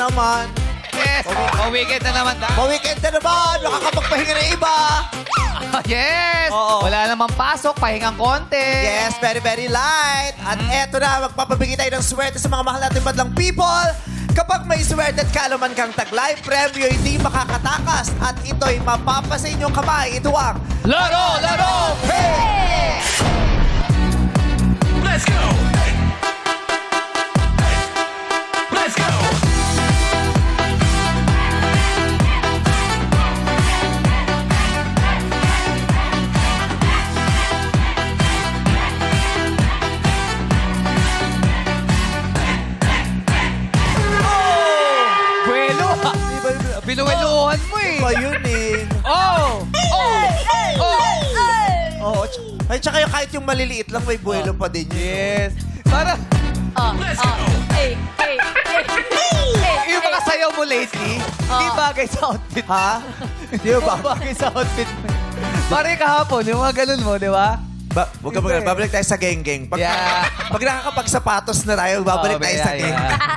naman. Yes! O-weekend na naman. Pa-weekend na naman. Makakapagpahinga na iba. Yes! Oo. Wala namang pasok, pahingang konti. Yes, very, very light. At eto na, magpapabigay tayo ng swerte sa mga mahal natin madlang people. Kapag may swerte at kaalaman kang taglay, premyo hindi makakatakas. At ito'y mapapa sa inyong kamay. Ito ang Laro! Laro! Hey! Let's go! Let's go! Buelo! Binuweluhan mo eh. Iba yun eh. Oh! Oh! Oh! Oo. Ay, tsaka yung kahit yung maliliit lang, may buwelo pa din yun. Yes. Para, yung mga sayaw mo lately, hindi bagay sa outfit. Ha? Di ba? Bagay sa outfit mo. Parang kahapon, yung mga ganun mo, di ba? Huwag ka magana. Babalik tayo sa geng-geng. Pag, Yeah. pag nakakapagsapatos na tayo, babalik tayo sa geng.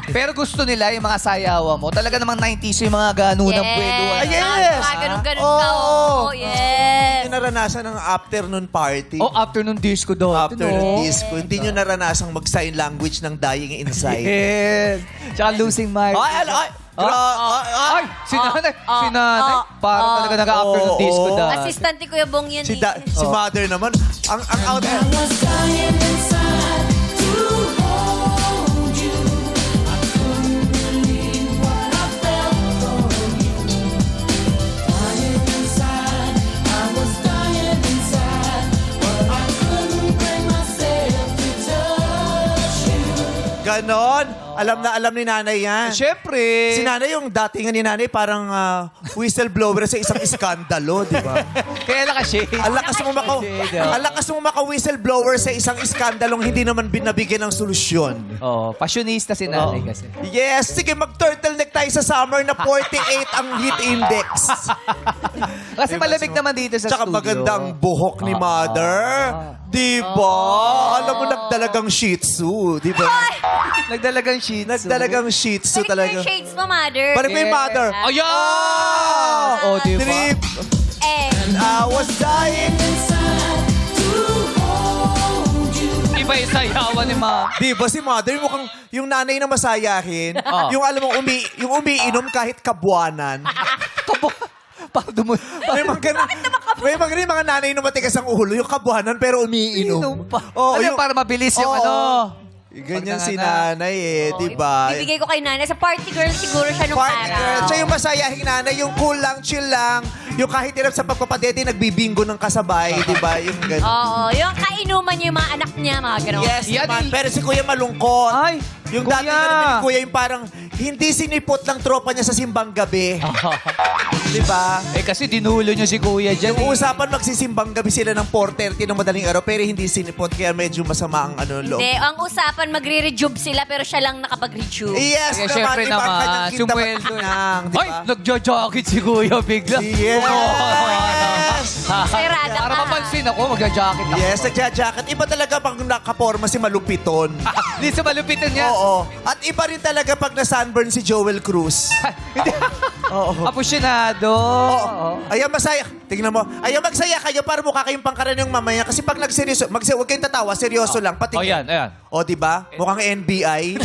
Pero gusto nila yung mga sayawa mo. Talaga namang 90s yung mga ganunang pwedo. Ah, yes! Mga ganun-ganun Oo. ka. Oo, yes. Hindi nyo naranasan ng afternoon party. Oh, afternoon disco daw. Afternoon disco. Hindi nyo naranasang mag-sign language ng dying inside. Yes. Tsaka losing my... Ay, si nanay. Si nanay. Parang talaga nag-afternoon disco daw. Assistant ni Kuya Bong yan Si, eh. si mother naman, ang out... Ganon. Alam ni nanay yan. Siyempre. Si nanay yung datingan ni nanay parang whistleblower sa isang iskandalo, di ba? Kaya naka-shade. Ang lakas mo maka-whistleblower sa isang iskandalong hindi naman binabigyan ng solusyon. Oh, passionista si nanay kasi. Yes, sige, mag-turtleneck tayo sa summer na 48 ang heat index. Kasi malamig naman dito sa Tsaka studio. maganda ang buhok ni mother. Di ba? Alam mo, nagdalagang shih tzu. Di ba? Nagdalagang sheets. Nagdalagang shih tzu Balik mo talaga. yung shades mo, mother. Balik mo yung mother. Ayan! Oh, di ba? Trip. Eh. I was dying. Iba yung sayawan ni ma. Di ba si mother, mukhang yung nanay na masayahin, yung alam mo, yung umiinom kahit kabuanan. Parang dumul. May mga ganun, mga nanay na matigas ang ulo, yung kabuanan pero umiinom. Inom pa. Oo, Ano, para mabilis yung Oo. ano. Ganyan Pag si nanganak. nanay eh, di ba? Bibigay ko kay nanay. Sa party girl siguro siya nung Party girl. araw. Siya yung masayahing nanay, yung cool lang, chill lang, yung kahit hirap sa pagpapadete, nagbibingo ng kasabay, di ba? Yung ganun. Oo, yung kainuman niya yung mga anak niya, mga ganun. Yes, Yan naman. eh. Pero si Kuya malungkot. Ay, Yung Kuya. dati naman ni Kuya, yung parang hindi sinipot ng tropa niya sa simbang gabi. Di ba? Eh kasi dinulo niyo si kuya dyan. Yung eh. usapan magsisimbang gabi sila ng 4:30 ng madaling araw pero hindi sinipot kaya medyo masama ang loob. Hindi, ang usapan magre-rejuve sila pero siya lang nakapag-rejuve. Yes, Kaya syempre iba ang naman, kanyang kinta sumweldo eh. nang, di Ay, ba? nagja-jacket si kuya bigla. Yes! Serada Para ka. mapansin ako, magja-jacket ako. Yes, nagja-jacket. Iba talaga pag nakaporma si Malupiton. Hindi sa malupitan niya. Oo. At iba rin talaga pag na-sunburn si Joel Cruz. Hindi. Oo. Apusyonado. Oo. Ayan, masaya. Tingnan mo. Ayan, magsaya kayo para mukha kayong pangkaraniwang mamaya. Kasi pag nagseryoso, huwag kayong tatawa, seryoso lang. Pati Oh, yan, ayan. O, di ba? Mukhang NBI.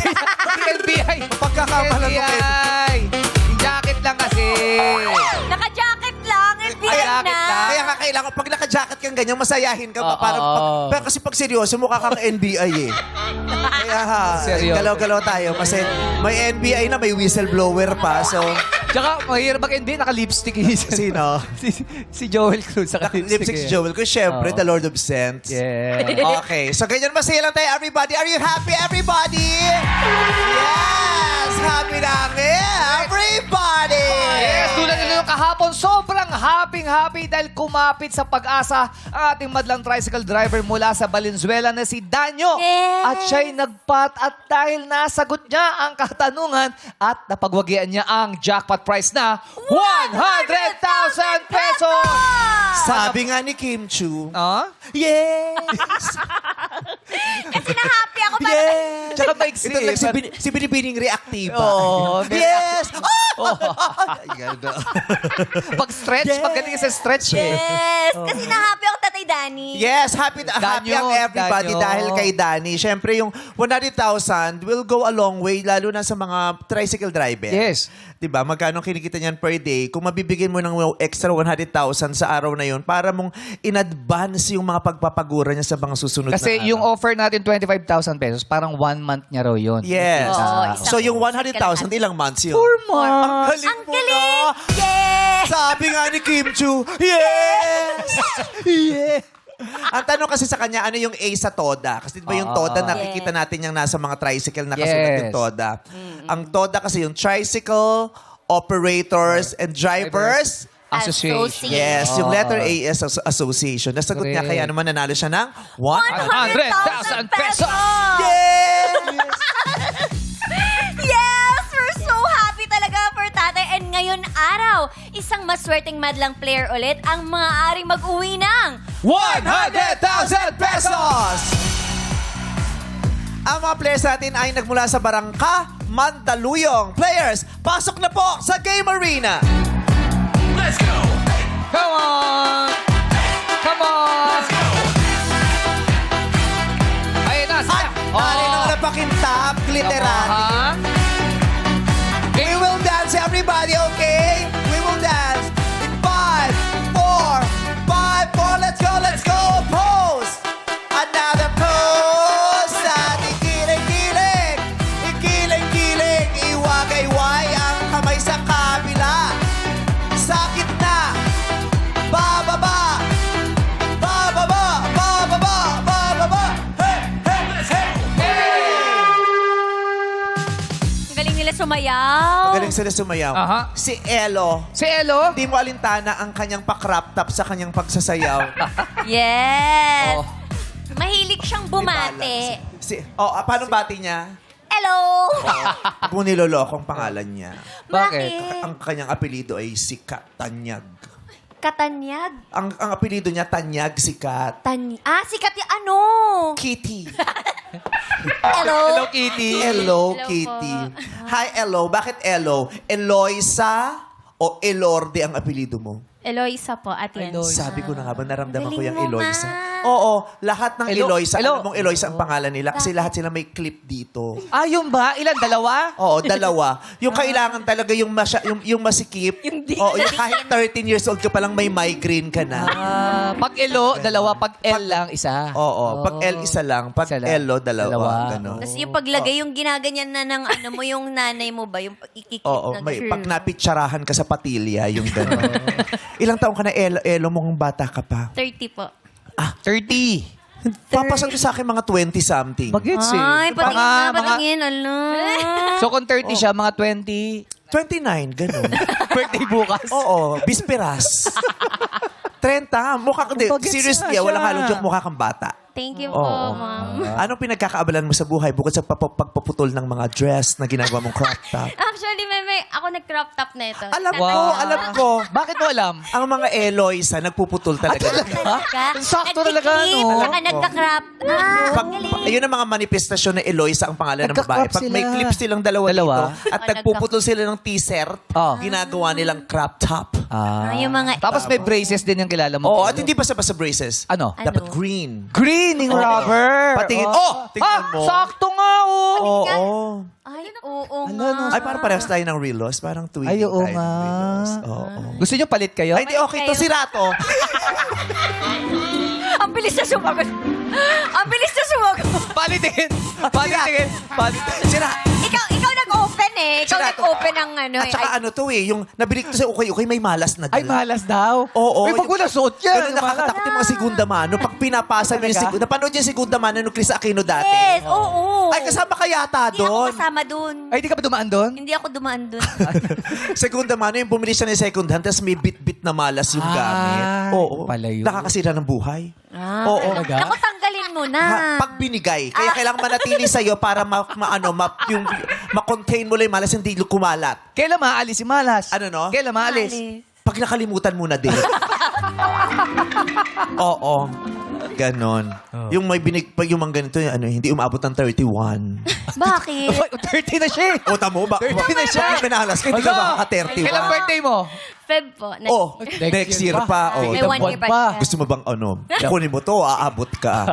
NBI. Pagkakamalan mo kayo. NBI. Jacket lang kasi. Naka-jacket lang, NBI na. Kaya nga kailangan, pag naka-jacket kang ganyan, masayahin ka pa. Para, Oo. pero kasi pag seryoso, mukha kang NBI eh. Kaya Seryoso. galaw-galaw tayo. Kasi may NBI na, may whistleblower pa. So, Tsaka, mahirap mag-NBA, naka-lipstick yung isa. sino? si Joel Cruz, naka-lipstick. Lipstick si Joel. Kasi syempre, Oo. the Lord of Scents. Yeah. Okay, so ganyan masaya lang tayo, everybody. Are you happy, everybody? Yes! Happy na everybody! Yes, tulad nila yung kahapon, sobrang happy dahil kumapit sa pag-asa ang ating madlang tricycle driver mula sa Valenzuela na si Danyo. Yes. At siya'y nagpat at dahil nasagot niya ang katanungan at napagwagian niya ang jackpot prize na 100,000 pesos! Sabi nga ni Kim Chu, Ah? yes! Kasi na-happy ako para yes! Tsaka maiksi. Ito lang si Binibining reactiva. Oo, yes! Pag stretch, pag galing sa stretch eh. Yes! Kasi na-happy ako, Tatay Danny. Yes, happy ang everybody Danyo. dahil kay Danny. Siyempre, yung 100,000 will go a long way, lalo na sa mga tricycle driver. Yes. Diba? Magkano kinikita niyan per day? Kung mabibigyan mo ng extra 100,000 sa araw na yun, para mong in-advance yung mga pagpapagura niya sa mga susunod Kasi na yung araw. offer natin 25,000 pesos, parang 1 month niya raw yun. Yes. Oo, So yung isang 100,000, ilang months yun? 4 months. Galing Ang mo galing! na. Yes! Sabi nga ni Kim Chu, yes! Yeah! Ang tanong kasi sa kanya, ano yung A sa TODA? Kasi di ba yung TODA, nakikita natin yung nasa mga tricycle na kasunod Yes. yung TODA. Ang TODA kasi yung Tricycle Operators and Drivers. Association. Yes, yung letter A is Association. Nasagot niya, Correct. kaya naman nanalo siya ng 100,000 pesos! Yes! Yes! We're so happy talaga for Tatay. And ngayon araw, isang maswerteng madlang player ulit ang maaaring mag-uwi ng 100,000 pesos! Ang mga players natin ay nagmula sa Barangka, Mandaluyong. Players, pasok na po sa Game Arena! Let's go. Come on! Come on! Let's go. Ayun na, sila. Tali naman na pakintab, glitterati. We will dance, everybody, okay? We will dance in 5, 4, 5, 4. Let's go, pose! Another pose! At ikiling-kiling, ikiling-kiling, iwag-iway ang kamay sa kabila. Sa gitna, bababa, bababa, bababa, bababa. Hey, hey, hey! Ang galing nila sumayaw. Galing sila sumayaw. Aha. Si Elo, Si Elo. hindi mo alintana ang kanyang pa-crop top sa kanyang pagsasayaw. Yes! Oh. Mahilig siyang bumate. Paano bati niya? Hello! Huwag mo niloloko ang pangalan niya. Bakit? Ang kanyang apelido ay Sikat Tanyag. Katanyag? Ang apelido niya, Tanyag Sikat. Sikat yung ano? Kitty. Hello? Hello, Kitty. Hello, Hello Kitty. po. Hi, Elo. Bakit Elo? Eloisa o Elorde ang apelido mo? Eloisa po, at yan. Eloisa. Sabi ko na nga ba, naramdaman ko Galing yung mo, Eloisa. Ma. Oo, lahat ng Eloisa. Elo. Alam mong Eloisa ang pangalan nila kasi lahat sila may clip dito. Ah, yun ba? Ilan? Dalawa? Oo, dalawa. Yung kailangan talaga yung masikip. Yung di- Oo, yung kahit 13 years old ka palang may migraine ka na. Pag Elo, dalawa. Pag L lang, isa. Oo, pag L isa lang, pag Isa lang. Elo dalawa. Dalawa. Ganon. Tapos yung paglagay, yung ginaganyan na ng ano mo, yung nanay mo ba? Yung ikikip Oo, na may, curve. pag napitsarahan ka sa patilya, yung gano'n. Ilang taong ka na, Elo, mukhang bata ka pa. 30 po. 30. Papasok ko sa akin mga 20-something. Bagets eh. Ay, patingin na, Mga- patingin. Ala. So kung 30 siya, mga 20. 29, gano'n. Birthday bukas. Oo, bisperas. 30, mukha ka, Bagets seriously, nga siya. walang halong joke, mukha kang bata. Thank you po, Oo. ma'am. Anong pinagkakaabalan mo sa buhay bukod sa pagpaputol ng mga dress na ginagawa mong crop top? Actually, meme, ako nag-crop top na ito. Alam ko, Wow. alam ko. Bakit mo alam? Ang mga Eloisa, nagpuputol talaga. Talaga? Sakto talaga, Nagkikip, no? saka nagka-crop. Pag, ayun ang mga manifestasyon na Eloisa ang pangalan ng babae. Nagka-crop Pag may sila. clips silang dalawa Dalawa? dito at nagpuputol sila ng t-shirt, Oh. ginagawa nilang crop top. Yung mga... Tapos may braces din yung kilala mo. Oo, at hindi pa sa braces. Ano? Dapat green. Greening rubber. Patingin. Oh! Tingnan mo. Sakto nga, oh. Oo. Ay, oo Ano, nga. no? Ay, parang parehas tayo ng relos. Parang twinning Ay, oo tayo ng nga. relos. Oo. Gusto nyo palit kayo? Ay, di okay to. Sirato. Ang bilis na sumagot. Ang bilis na sumagot. Palitin. Palitin. Palitin. Sira. Ikaw nag-open eh. Ikaw Sirato. nag-open ng ano At eh. saka ano to eh, yung nabili ko sa ukay-ukay, may malas na dala. Ay, malas daw. Oo. Uy, pag wala suot yan. Pero nakakatakot yung mga segunda mano. Pag pinapasa mo yung Talaga? segunda, napanood yung segunda mano nung Chris Aquino dati. Yes, oo. Ay, kasama ka yata Hindi ako doon. kasama dun. Ay, di ka ba dumaan doon? Hindi ako dumaan dun. Segunda mano, yung bumili siya ng second hand, tapos may bit-bit na malas yung gamit. Oo. pala yun. Nakakasira ng buhay. Oo. Talaga? Naku, tanggalin mo na. Pag binigay. Kaya kailangan manatili sa'yo para ma-contain mo lang yung malas, hindi kumalat. Kailan maalis si Malas? Ano, no? Kailan maalis? Pag nakalimutan mo na din. Oo. Ganon. Yung may pag yung mga ganito, ano, hindi umabot ng 31. Bakit? Oy, 30 na siya eh. O, tamo ba? 30 na siya. Bakit minahalas ka? Hindi ka Ano? makaka-31. Kailang birthday mo? Feb po. Oh, next year pa. Oh, May 1 year pa. gusto mo bang ano? Kunin mo to, aabot ka.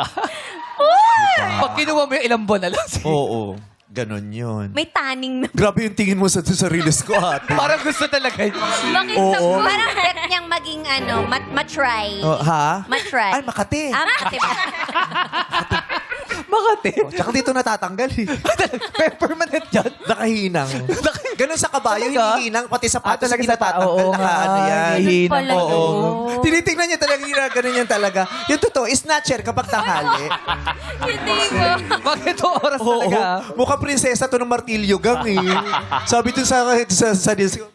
Pag kinuha mo yung ilang buwan na lang. Oo, ganon yun. May tanning na. Grabe yung tingin mo sa reels ko, ate. Parang gusto talaga yun. Bakit Oo. parang bet niyang maging matry. Oh, ha? Matry. Ay, Makati. Makati ba? Makati. Tsaka dito natatanggal eh. Permanent yan. Nakahinang. Ganon sa kabayo, Talaga? hinihinang, pati sapatos talaga hindi sa natatanggal. oo Naka, nga, ano yan. hihinang. Pala Oo. yun. Tinitingnan niya talaga, ganun yan talaga. Yung totoo, snatcher kapag tanghali. Hindi po. Bakit ito oras Oo. talaga? Mukha prinsesa to ng martilyo gang eh. Sabi dun sa reels ko,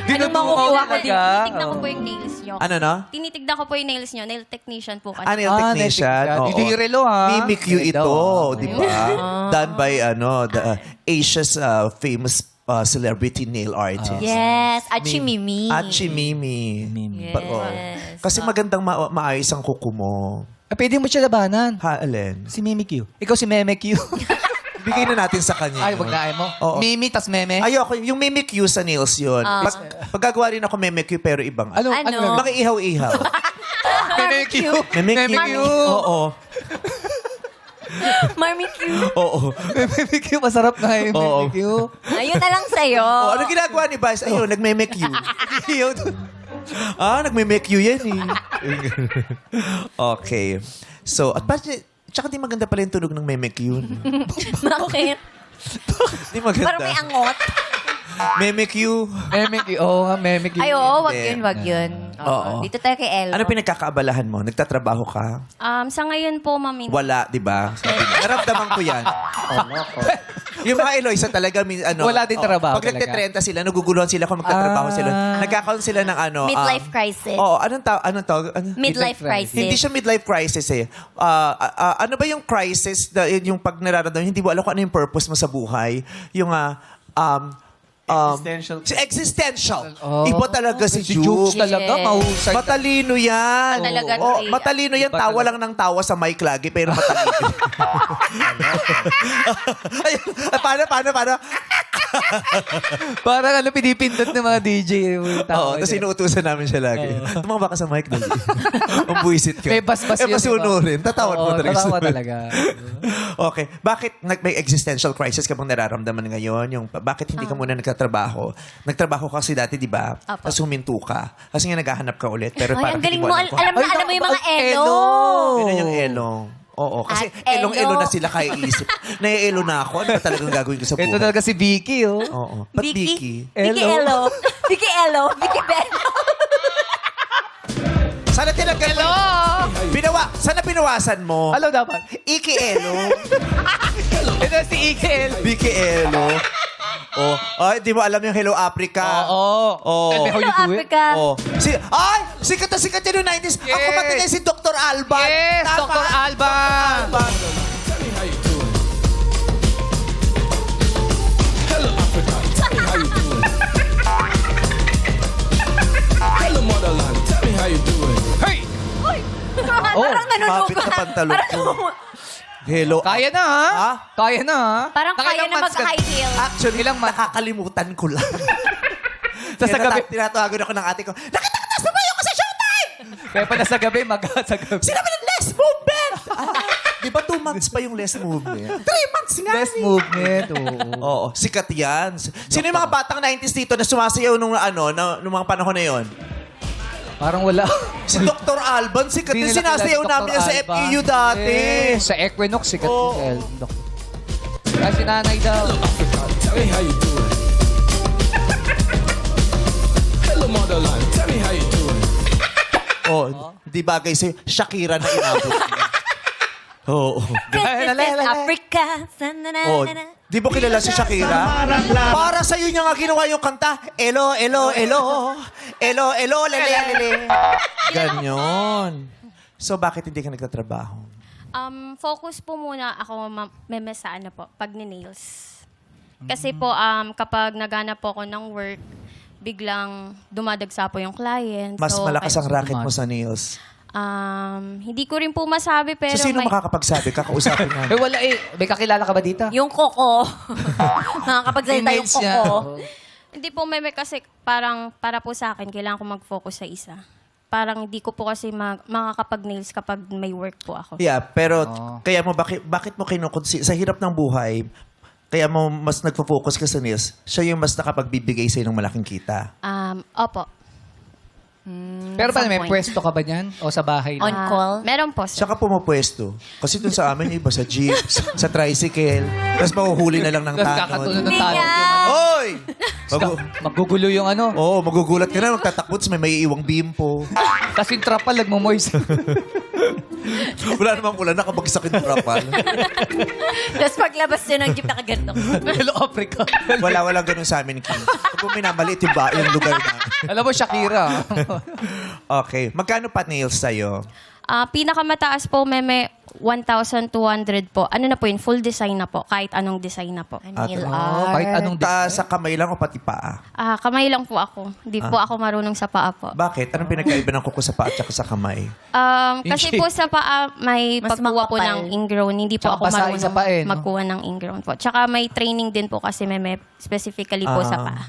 Anong makukuha ko din? talaga. Tinitignan ko po yung nails nyo. ano no? Tinitignan ko po yung nails nyo. Nail technician po kasi. Nail technician. Oo. Hindi relo ha. Mimic you ito, di ba? Done by the Asia's famous celebrity nail artist. Yes. Achi Mimi. Achi Mimi. Yes. Oo. Kasi magandang maayos ang kuko mo. Pwede mo siya labanan. Ha, Alin? Si Mimi Q. Ikaw si Meme Q. Bigay na natin sa kanya. Ay, wag na mo. Oo. Mimi tas Meme. Ayoko, yung mimic you sa nails yun. Pag gagawa rin ako mimic you pero ibang. Ano? Ano? Mga ihaw-ihaw. Meme Q. Mimic Meme Q. you. Oo. Marmy Q. Oo. Meme Q. Masarap na yung Oo. Meme Q. Ayun na lang sa'yo. Oh, ano ginagawa ni Vice? Ayun, nagme-make you. Nagme-make you yan eh. Okay. So, at tsaka di maganda pala yung tunog ng me-make you. Bakit? Di maganda. Parang may angot. Me-make you. Meme Q. Oo nga, Meme Q. Ay, oo. Wag Hindi. yun, wag yun. Oo. Dito tayo kay Elo. Ano pinagkakaabalahan mo? Nagtatrabaho ka? Sa ngayon po, mami. Wala, di ba? Naramdaman ko yan. Yung mga Eloisa talaga, Wala din trabaho Pag talaga. nagte-30 sila, naguguluhan sila kung magtatrabaho sila. Nagkakaroon sila ng Midlife crisis. Oo, anong tawag? Midlife crisis. Hindi siya midlife crisis eh. Ano ba yung crisis, yung pag nararamdaman, hindi mo alam kung ano yung purpose mo sa buhay. Yung, Existential. Existential. Oh. Iba talaga si Si Jukes Juke. talaga, Yes. mahusay. Matalino yan. Talaga, Oh, Trey. matalino yan. Iba Tawa talaga. lang ng tawa sa mic lagi, pero matalino. Ayun. Paano? Parang ano, pinipindot ng mga DJ. Oo, tapos inuutusan namin siya lagi. Tumama ka sa mic dali. Ang buwisit ka. May basbas yun, pasunurin. Tatawad mo talaga. Tatawa talaga. Okay. Bakit may existential crisis ka bang nararamdaman ngayon? Bakit hindi ka muna nagtatrabaho? Nagtrabaho ka kasi dati, di ba? Apo. Tapos huminto ka. Kasi nga naghahanap ka ulit. Pero Ay, parang ang galing hindi mo. alam kung- Alam mo yung mga Elo. Yun yung elong. Oo, kasi At elong-elo elo. na sila kaiisip. Naielo na ako. Ano ba talagang gagawin ko sa buhay? Ito talaga si Vicky, oh. Oo. Ba't Vicky? Vicky Elo. Elo. Vicky Elo. Vicky Bello. Sana tinanggal mo. Sana pinawasan mo. Alam dapat. Iki Elo. Ito si Ikel. Vicky Elo. Oh, ay, di mo alam yung Hello Africa? Oo. Oo. Tell me how you Hello, do it. Africa. Oh. Sikat na sikat yun noong 90s. Ang Yes. kumatingin si Dr. Alban. Yes, Tama. Dr. Alban. Alban. Tell me how you doing. Hello, Africa. Tell me how you doing. Hello, motherland. Tell me how you doing. Hey! Parang nanunuka. Mapit na pantalon ko. Hello. Kaya na, ha? Ha? Kaya na, ha? Parang kaya Nakailang na months ka- mag-high heel. Actually, Ilang months? nakakalimutan ko lang. Tas sa gabi. Tinatawagan ako ng ate ko, nakatakas na ba yung sa Showtime? Kaya pala sa gabi, sa gabi. Sinabi ng less movement! Di ba 2 months pa yung less movement? 3 months nga. Best movement, oo. Oo, sikat yan. Sino yung mga batang 90s dito na sumasayaw nung mga panahon na yon? Parang wala. Si Dr. Alban, sikat Hindi din. nila Sinasayaw kilala si namin yan sa Dr. Alban. FEU dati. Eh, sa Equinox, sikat Oo. din. Kaya si nanay daw. Africa. Tell me how you doing. Hello, motherland. Tell me how you doing. Oh, di bagay sa'yo. Shakira na inabot niya. Oo. This is Africa. Oh, di mo kilala si Shakira? Para sa'yo niya nga ginawa yung kanta. Elo, elo, elo. Elo, elo, lele, lele. Ganyan. So, bakit hindi ka nagtatrabaho? Focus po muna ako meme sa ano po, pag ni-nails. Kasi po, kapag naghanap po ako ng work, biglang dumadagsa po yung client. Mas So, malakas ang kaya- racket mo sa nails. Hindi ko rin po masabi pero So, sino may- makakapagsabi? Kakausapin na. Eh, wala eh. May kakilala ka ba dito? Yung koko. Nakakapagsalita yung Emails niya. koko. Hindi po meme kasi parang para po sa akin kailangan ko mag-focus sa isa. Parang hindi ko po kasi makakapag-nails kapag may work po ako. Yeah, pero Oh. kaya mo bakit mo sa hirap ng buhay, kaya mo mas nagfo-focus ka sa nails, siya yung mas nakapagbibigay sa'yo ng malaking kita. Opo. Pero paano, some may point. pwesto ka ba niyan? O sa bahay On lang? call? Meron po, sir. Siya ka pumapwesto. Kasi dun sa amin, iba sa jeep, sa tricycle, tapos mahuhuli na lang ng Tapos kakatulad tanod. ng Hindi tanong nga. yung ano. Oy! Magugulo yung ano. Oo, magugulat ka na, magtatakot, may maiiwang bimpo. Kasi yung trapal, nagmo-moist. Wala namang ulan, nakabagsak yung trapal. Tapos paglabas yun ng jeep, nakaganto. Hello, Africa. Walang ganun sa amin, Kim. Pag mo minamaliit yung lugar na. Alam mo, Shakira. Okay. Magkano pa nails sa'yo? Pinakamataas po, meme, 1,200 po. Ano na po yun? Full design na po. Kahit anong design na po. Nail Oh, kahit art. anong Sa kamay lang o pati paa? Kamay lang po ako. Hindi po ako marunong sa paa po. Bakit? Anong pinagkaiba ng kuko sa paa at saka sa kamay? Kasi Yung po sa paa, may Mas pagkuha po makapal. ng ingrown. Hindi po Tsaka ako basahin marunong sa paa eh, no? magkuha ng ingrown po. Tsaka may training din po kasi may specifically po sa paa.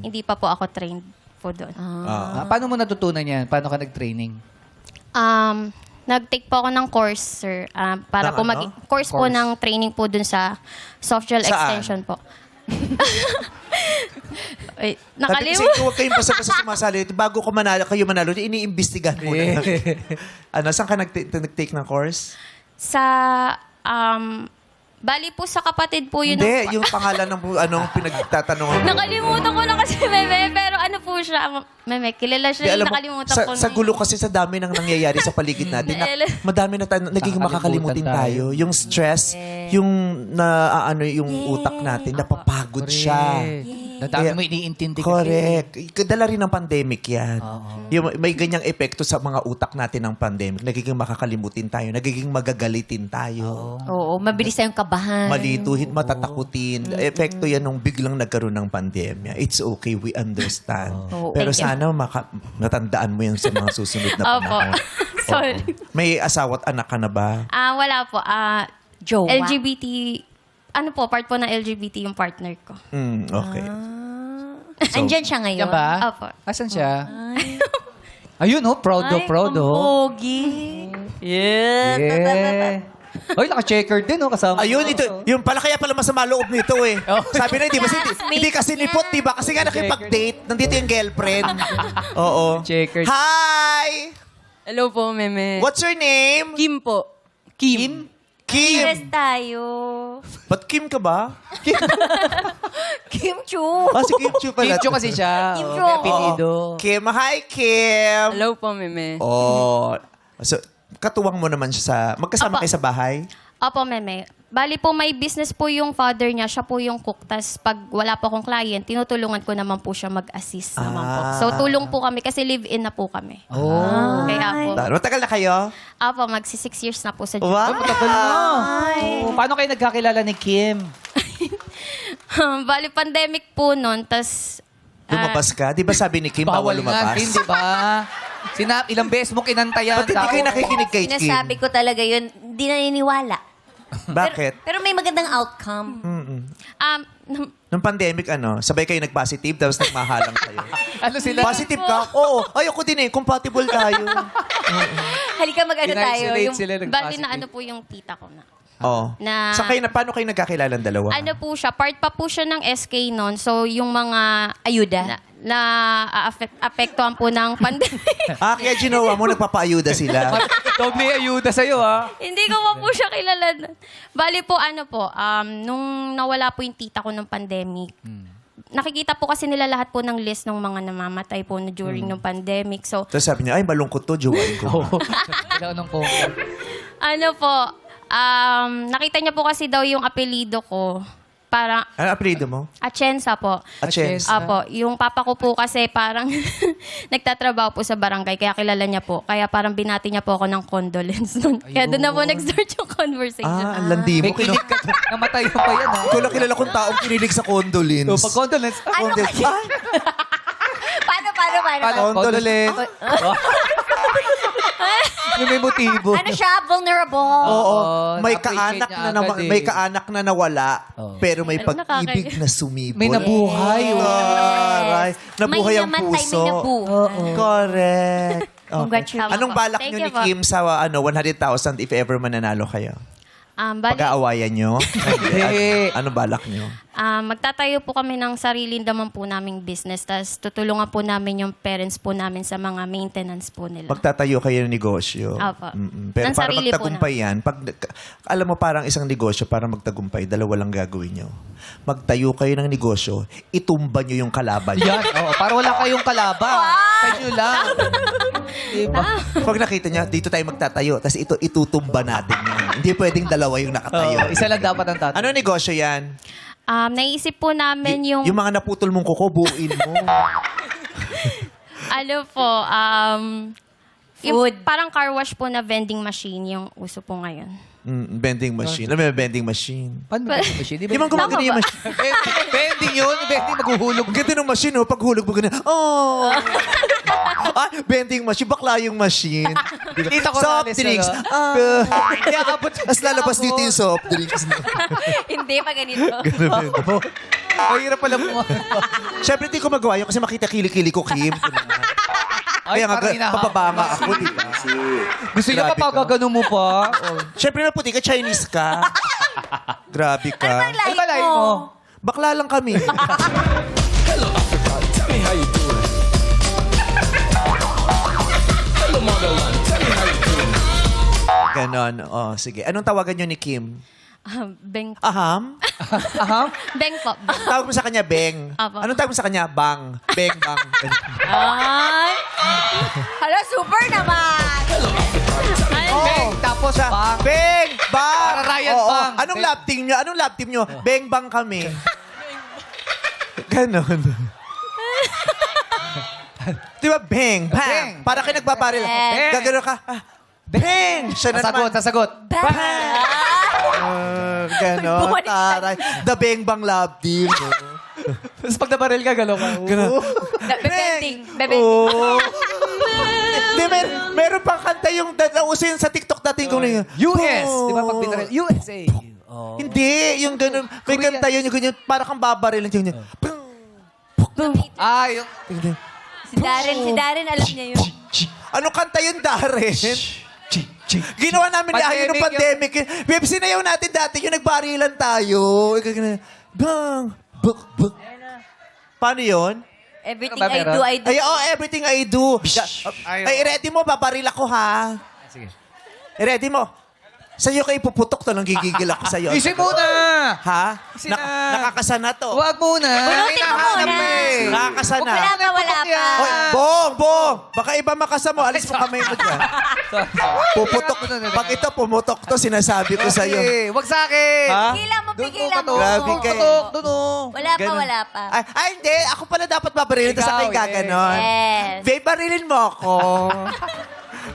Hindi pa po ako trained po doon. Paano mo natutunan yan? Paano ka nag-training? Nag-take po ako ng course, sir. Para Ng po ano? course po ng training po dun sa soft gel Saan? extension po. Wait, Kasi nakalimutan. huwag kayong basta-basta sumasali. Bago kayo manalo, iniimbestigahan muna. Saan ka nag-take ng course? Sa, bali po sa kapatid po yun. Hindi, yung pangalan ng anong pinagtatanungan mo. Nakalimutan ko na kasi, Meme. Pero ano po siya? Meme, kilala Di, siya. alam mo, Nakalimutan ko sa na. gulo kasi sa dami ng nangyayari sa paligid natin, madami na tayo, nagiging makakalimutin tayo. Yung stress, yung yung utak natin, napapagod siya. Nadami Kaya- mo iniintindi kasi. Correct. Dala rin ng pandemic yan. Yung, may ganyang epekto sa mga utak natin ng pandemic. Nagiging makakalimutin tayo. Nagiging magagalitin tayo. Oo, mabilis tayong kabahan. Malituhin, matatakutin. Epekto yan nung biglang nagkaroon ng pandemya. It's okay, we understand. Oo, Pero thank you. sana natandaan mo yan sa mga susunod na Opo. panahon. Sorry. Oo. May asawa at anak ka na ba? Wala po. Jowa. LGBT, ano po, part po ng LGBT yung partner ko. Okay. Andyan siya ngayon. Yan ba? Opo. Asan siya? Ayun, oh. Proud, oh. Proud, ang oh. pogi. Yeah. Yeah. Ay, naka-checker din, oh. Kasama. Ayun, ito, yung pala kaya pala masama loob nito eh. Oh. Sabi na, di ba, Classmate hindi kasi nipot, di ba? Kasi nga nakipag-date, nandito yung girlfriend. Oo. Checkered. Hi! Hello po, Meme. What's your name? Kim po. Kim? Kim. Yes tayo. Ba't Kim ka ba? Kim Chu. Si Kim Chu pala. Kim Chu kasi siya. Kim Oh, Chu. may apelido. Kim, hi Kim! Hello po, Meme. Oh. So, katuwang mo naman siya sa... Magkasama Opo. kayo sa bahay? Opo, Meme. Bali po, may business po yung father niya. Siya po yung cook. Tapos pag wala po akong client, tinutulungan ko naman po siya mag-assist naman po. So, tulong po kami kasi live-in na po kami. Oh. Kaya po. Matagal na kayo? Opo, magsi 6 years na po sa Wow! Matagal na. Oh, paano kayo nagkakilala ni Kim? Bali, pandemic po nun. Tapos, Lumabas ka? Di ba sabi ni Kim, bawal nga, lumabas? Kim, di ba? Ilang beses mo kinantayan. Ba't hindi kayo nakikinig kay Kim? Sinasabi ko talaga yun, hindi naniniwala. Bakit? Pero may magandang outcome. Nung pandemic, sabay kayo nag-positive, tapos nagmahalang kayo. Ano sila? Positive ka? Oo. Ayoko din eh. Compatible tayo. Halika mag-ano tayo. In-isolate Yung, sila bali nag-positive. na ano po yung tita ko na. Oo. Na- Paano kayo nagkakilala ang dalawa? Ano po siya, part pa po siya ng SK noon. So, yung mga ayuda. na apektuhan po ng pandemic. Kaya ginawa mo, nagpapaayuda sila. Doble ayuda sa'yo, ha? Hindi ko pa po siya kilala. Bali po, nung nawala po yung tita ko ng pandemic, nakikita po kasi nila lahat po ng list ng mga namamatay po during ng pandemic. So, Tapos sabi niya, ay, malungkot to, jowain ko. Kailangan ng contact. nakita niya po kasi daw yung apelido ko. Parang, Ano apelido mo? Atienza po. Atienza. Apo, yung papa ko po kasi parang nagtatrabaho po sa barangay, kaya kilala niya po. Kaya parang binati niya po ako ng condolence nun. Kaya doon na po nag-start yung conversation. Ang landi mo. May kilig ka. Namatay mo pa yan, ha? Ikaw lang kilala kong taong kinilig sa condolence. So, pag condolence. Ano kasi? Paano? Condolence. Yung may motibo. Ano siya? Vulnerable. Oo. May na-appreciate kaanak niya na, agad eh. may kaanak na nawala, Oo. pero may Ano, pag-ibig na sumibol. May nabuhay. oh. Aray, nabuhay May ang namatay, puso. may nabuhay. Correct. Okay. Congratulations. Anong balak Thank nyo you ni po. Kim sa 100,000 if ever mananalo kayo? Bali, Pag-aawayan nyo? Hindi. Ano balak nyo? magtatayo po kami ng sarili naman po naming business. Tapos tutulungan po namin yung parents po namin sa mga maintenance po nila. Magtatayo kayo ng negosyo. Opo. Pero Ng para sarili po magtagumpay yan, alam mo parang isang negosyo para magtagumpay, dalawa lang gagawin nyo. Magtayo kayo ng negosyo, itumba nyo yung kalaban nyo. Yan. Oo, para wala kayong kalaban. Kayo lang. Diba? Pag nakita niya, dito tayo magtatayo, tapos ito itutumba natin yan. Hindi pwedeng dalawa yung nakatayo. Oo, isa lang dapat ang tatay. Ano negosyo yan? Naisip po namin yung Yung mga naputol mong kuko, buuin mo. ano po, yung Food. parang car wash po na vending machine yung uso po ngayon. Vending machine. Alam mo yung vending machine? Paano ba yung machine? Di ba gumagano Tama yung ba? machine? Vending yun. Vending maghuhulog. Ang ganda ng machine, oh. Pag hulog mo ganun, oh! Vending machine. Bakla yung machine. Kita ko Soft na, drinks. Lisa, Hindi, abot. Tapos lalabas dito yung soft drinks. Hindi pa ganito. Mahirap pala mo. Siyempre, hindi ko magawa yun kasi makita kilikili ko, Kim. Kaya nga, parang hinahamak. papabanga ako, di ba? Gusto niya Grabe pa pagkagano mo pa? Siyempre na puti ka, Chinese ka. Grabe ka. Ano Ano ba lahi mo? Bakla lang kami. Hello, Africa. Tell me how you doing. Hello, motherland. Tell me how you doing. Ganon. Oh, sige. Anong tawagan nyo ni Kim? Beng. Aham? Aham? Beng po. Tawag mo sa kanya, Beng. Apo. Anong tawag mo sa kanya? Bang. Beng, bang. Ay! Hala, super naman! Beng, tapos bang. Beng, bang. Para Ryan Oo. Bang. Anong Beng. lab team nyo? Anong lab team nyo? Beng, bang kami. Ganon. Di ba? Beng, bang. Beng. Para kayo nagbabaril. Beng. Gagano ka. Ah, Beng. Siya na naman. Sasagot. Ganon. Bumalik Taray. The Beng Bang lab team. Tapos pag nabaril ka, galaw ka. Ganon. Bebending. Bebending. Oh. Di, meron pang kanta yung nauso yun sa TikTok natin kung yun. US. Di ba pag binaril? USA. Oh. Hindi, yung ganun. May Korea. kanta yun, yung ganyan. Para kang babaril. Yung ganyan. Yung... Si Darren, alam niya yun. Ano kanta yun, Darren? Ginawa namin ni Ayo nung Pandemic pandemic. Babe, sinayaw natin dati yung nagbarilan tayo. Bang! Buk, buk. Paano yun? Everything Meron ba, I do. Ay, oh, everything I do. Ay, ready mo, babaril ako, ha? Sige. Ready mo. Sa'yo kayo puputok to, nang gigigil ako sa'yo. Isin muna! Ha? Isin na. Nakakasana to. Huwag muna. Bunutin mo muna. Nakakasana. Wala pa. Oy, Bong! Baka iba makasama. Alis mo kamay mo dyan. Puputok. Pag ito pumutok to, sinasabi ko sa'yo. Huwag sa akin. Ha? Pigilan mo, pigilan mo. Grabe ka. Putok, doon oh. Wala pa. Ay, hindi. Ako pala dapat babarilin. Tapos Ikaw, ako'y gaganon. Yes. Babe, barilin mo ako.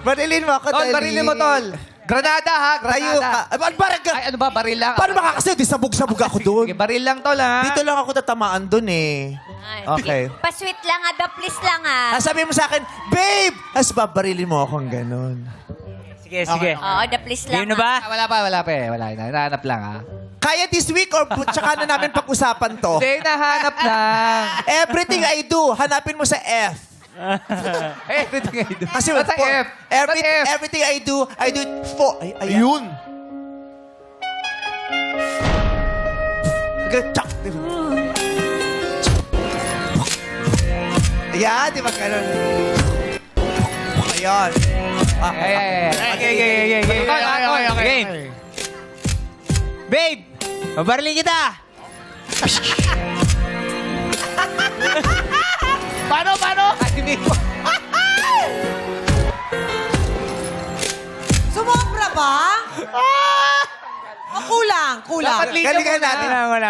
Barilin mo ako, Tol, dali. barilin mo, Tol. Granada, ha? Tayo Granada. ka. Barag Ay, ano ba? Baril lang. Paano makakasayo? Di sabog-sabog ako doon. Sige, baril lang, Tol, ha? Dito lang ako tatamaan doon eh. Okay. Pa-sweet lang the please lang Sabi mo sa akin, babe! Tapos babarilin mo akong ganon. Sige, sige. Oo, the please lang. Yun na ba? Wala pa eh. Wala. Hinahanap lang, ha? Kaya this week or tsaka na namin pag-usapan to? Hindi, nahanap lang. Everything I do, hanapin mo sa F. Everything I do. Kasi Ba't sa F? Ba't F? everything I do it for... Ayun! Tsak! Ayan, di ba ganun? Ayan. Okay. Game. Babe, mabarilin kita. Paano? Sumobra ba? Kulang. Dapat linya Galingan muna. natin. Wala.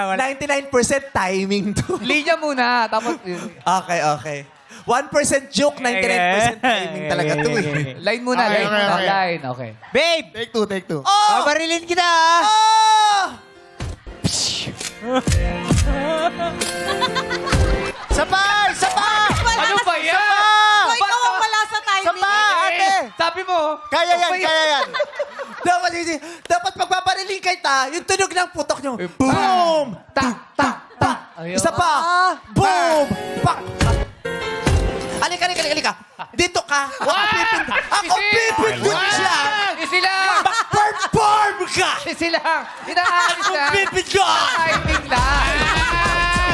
99% timing to. Linya muna. Tapos, Okay. 1% joke, 99% timing talaga to eh. line muna. Okay, Line muna. okay. Line. Okay. Babe, Take two. mabarilin kita. Oh! Sabay! Ano ba yan? So, ikaw ang wala sa timing. Ate! Sabi mo. Kaya yan, kaya yan. dapat pagpapariling kita, yung tunog ng putok nyo. Boom! Ta, ta, ta. Ayun. Isa pa. Boom! Pak! Alika. Dito ka. Ako pipindot siya. Isi lang! Perform ka! Isi lang! Inaalis lang! Pipindot! Timing lang!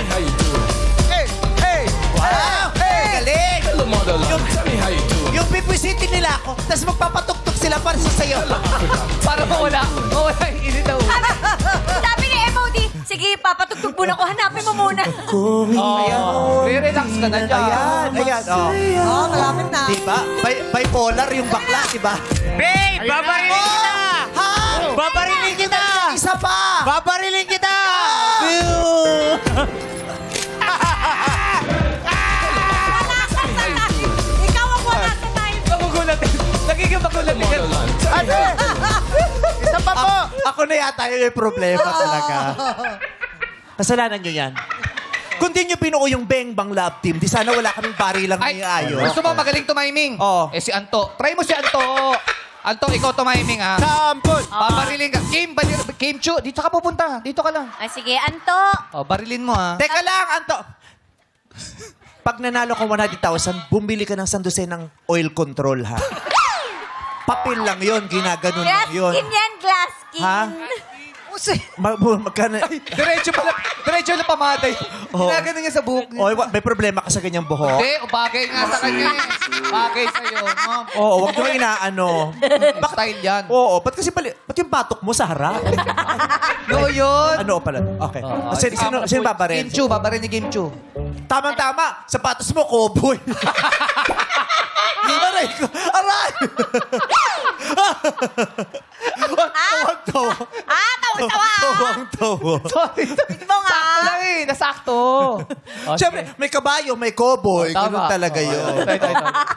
How you doing? Hey! Wow! Hey! Galing! Hello, motherland. Tell me how you doing. Yung pipisitin nila ako, tapos magpapatuktok sila para sa sayo. Para mawala yung init na ulo. Sabi ni MOD, sige, papatugtog muna ko. Hanapin mo muna. Re-relax ka na dyan. Ayan. Oh. Oh, malapit na. Diba? Bipolar yung bakla, diba? Babe, babarilin kita! Ha? Babarilin kita! Isa pa! Babarilin kita! Ikaw ang wala sa tayo. Magugulat. Nagiging magulat. Motherland. Tell me Isa pa po! Ako na yata yung problema talaga. Kasalanan nyo yan. Kung di nyo pinuo yung Bang Bang Love Team, di sana wala kaming barilang Ay, ni Ayo. gusto mo magaling tumiming? Oo. Eh si Anto. Try mo si Anto. Anto, ikaw tumiming ha. Sampun! Babarilin ka. Game Chu, dito ka pupunta. Dito ka lang. Ay, sige, Anto. Oh, barilin mo ha. Teka lang, Anto. Pag nanalo ka 100,000, bumili ka ng sandose ng oil control, ha? Papel lang yon, ginaganon Glass lang yun. skin yan, glass skin. Ha? Magkano? Diretso na pamaday. Oo. Ginaganon niya sa buhok niya. Oy, may problema ka sa ganyang buhok? Hindi, bagay nga sa kanya. Bagay sa'yo. Ma'am. Oo, wag nyo inaano. Style yan. Oo, ba't kasi ba't yung batok mo sa harap? Yo, yun. Ano pala? Okay. Sino babaril? Game Chu, babaril ni Game Chu. Tama-tama. Sapatos mo, cowboy. Aray ko. Aray! Tawang-tawa. Tawa-tawa. Tawang-tawa. Sorry. Di ba nga? Sakto lang eh. Nasakto. Oh, Siyempre, may kabayo, may cowboy. Oh, tama. Ganun talaga yun.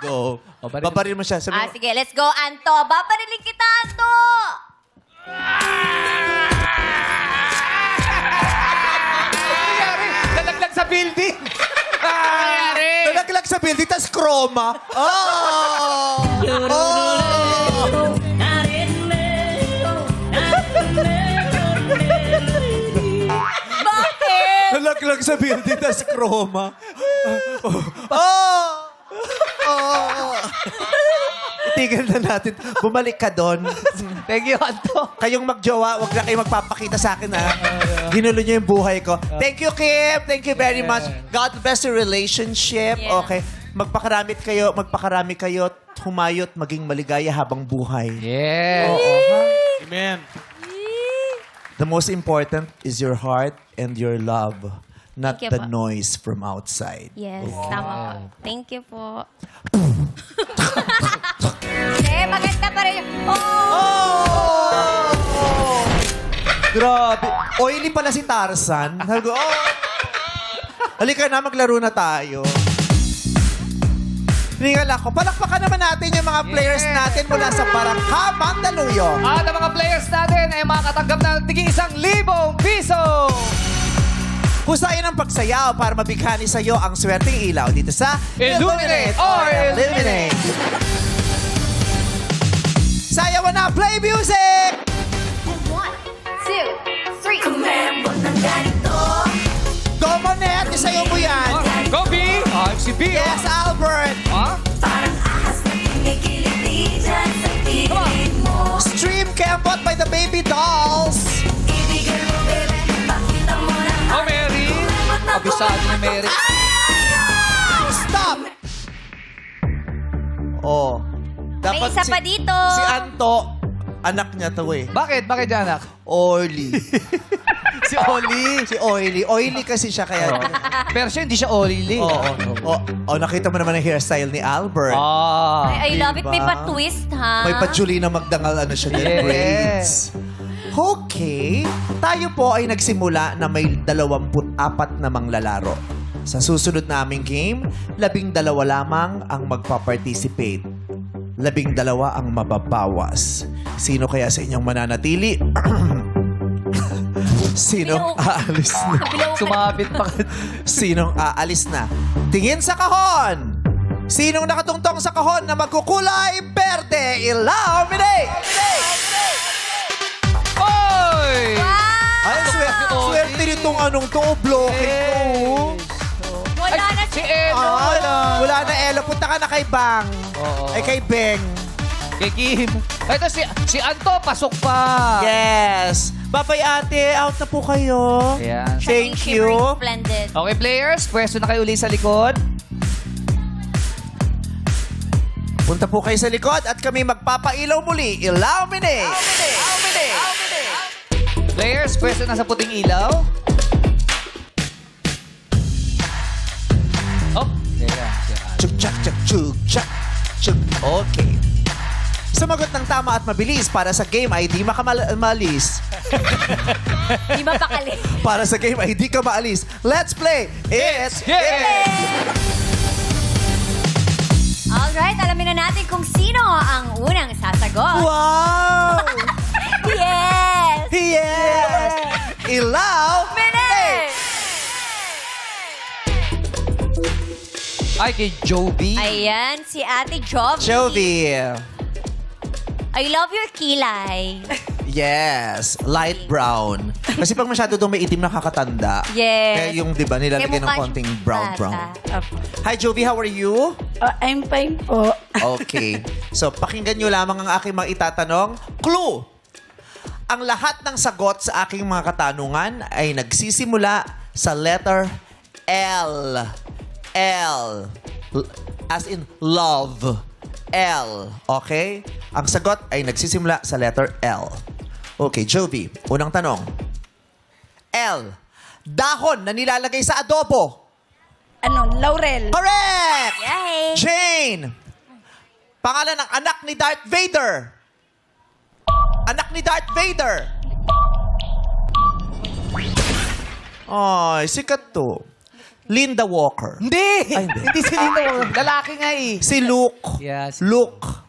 Go. baril. Babaril mo siya. Sabi mo, Sige, let's go, Anto. Babariling kita, Anto. nangyari? Nalaglag sa building. Nangyari? nalaglag sa building, tas chroma. Oh! Oh! Bakit? Nalaglag sa building, tas chroma. Oh! Oh! Tigil na natin. Bumalik ka doon. Thank you, Anto. Kayong magjowa, wag na kayo magpapakita sa akin, ha? Ginulo niyo yung buhay ko. Thank you, Kim. Thank you very much. God bless your relationship. Yeah. Okay. Magpakarami kayo, humayot, maging maligaya habang buhay. Yeah. Amen. The most important is your heart and your love, not Thank you the po. noise from outside. Yes, tama po. Thank you po. Maganda pa rin. Oh! Oh! Grabe. Oily pala si Tarzan. Sabi ko, oh! Halika na, maglaro na tayo. Ringal ako. Palakpakan naman natin yung mga players natin mula sa Barangka, Mandaluyong. At ang mga players natin ay makakatanggap ng tiging 1,000 piso. Husayin ang pagsayaw para mabighani sa iyo ang swerteng ilaw dito sa Illuminate or Illuminate. Sayawan na! Play music! 1, 2, 3. Go, Monet! Isayaw mo yan! Go, B! I'm si B. Yes, Albert! Ha? Stream Kempot by the Baby Dolls. Oh, Mary. Kabisado ni Mary. Stop! Oh. May isa pa dito. Si Anto, anak niya to eh. Bakit? Bakit dyan, anak? Oily. Si Oli. Si Oily. Oily kasi siya kaya. Pero siya, hindi siya oily. Oh, nakita mo naman ang hairstyle ni Albert. Ah. I love it. May Diba? pa-twist, ha? May pa Julina Magdangal ano siya niya, Yeah. braids. Okay. Tayo po ay nagsimula na may 24 na manglalaro. Sa susunod naming game, 12 lamang ang magpa-participate. 12 ang mababawas. Sino kaya sa inyong mananatili? Sinong aalis na? Sumabit pa. Sinong aalis na? Tingin sa kahon! Sinong nakatungtong sa kahon na magkukulay berde? Illuminate! Oy! Ay, swerte nitong anong to, blocking to. Wala na Si si... Elo. Wala na, Elo. Punta ka na kay Bang. Oo. Ay, kay Beng. Kay Kim. Ito si Anto, pasok pa. Yes. Babay, ate. Out na po kayo. Ayan. Thank Shimmering you. Splendid. Okay, players, pwesto na kayo uli sa likod. Punta po kayo sa likod at kami magpapailaw muli. Illuminate! Players, pwesto na sa puting ilaw. Oh, yeah. Chuk, chak, chak, chuk, chak, chuk. Okay. Sumagot ng tama at mabilis para sa game ay di makamalis. Di mapakali. Para sa game ay di ka maalis. Let's play! It's Alright, alamin na natin kung sino ang unang sasagot. Wow! Yes! Yes! Illuminate! Ay, kay Joby. Ayan, si Ate Jovi. Jovi. I love your kilay. Yes, light brown. Kasi pag masyado doon may itim nakakatanda. Yes. Kaya yung, di ba, nilalagay Kaya ng mukha konting siyang brown. bata. Hi, Jovi. How are you? I'm fine po. Okay. So, pakinggan nyo lamang ang aking mga itatanong. Clue! Ang lahat ng sagot sa aking mga katanungan ay nagsisimula sa letter L. L. As in love. L. Okay? Ang sagot ay nagsisimula sa letter L. Okay, Jovi. Unang tanong. L. Dahon na nilalagay sa adobo. Laurel. Correct! Yay! Jane. Pangalan ng anak ni Darth Vader. Anak ni Darth Vader. Ay, sikat to. Linda Walker. Hindi! Ay, hindi. Hindi si Lino. Lalaki nga eh. Si Luke. Yes. Luke.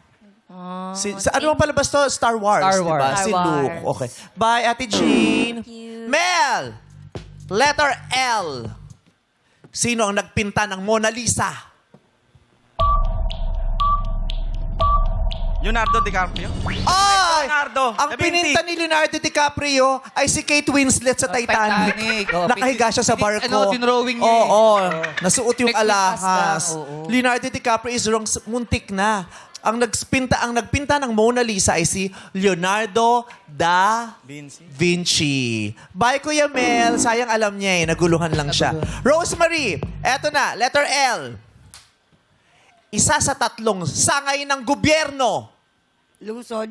Sa ano ang palabas to? Star Wars. Star Wars. Diba? Star Si Wars. Luke. Okay. Bye, Ate Jean. you. Mel. Letter L. Sino ang nagpinta ng Mona Lisa? Leonardo DiCaprio. Ay! Leonardo. Ang Da Vinci. pininta ni Leonardo DiCaprio ay si Kate Winslet sa Titanic. Titanic. Oh, Nakahiga siya sa barko. Ano, tinrowing niya Oo. eh. Nasuot yung Technique alahas. pass lang, oo. Leonardo DiCaprio is wrong. Muntik na. Ang nagpinta ng Mona Lisa ay si Leonardo da Vinci. Bye, Kuya Mel. Sayang alam niya eh. Naguluhan lang siya. Rosemary. Eto na. Letter L. Isa sa tatlong sangay ng gobyerno. Luzon.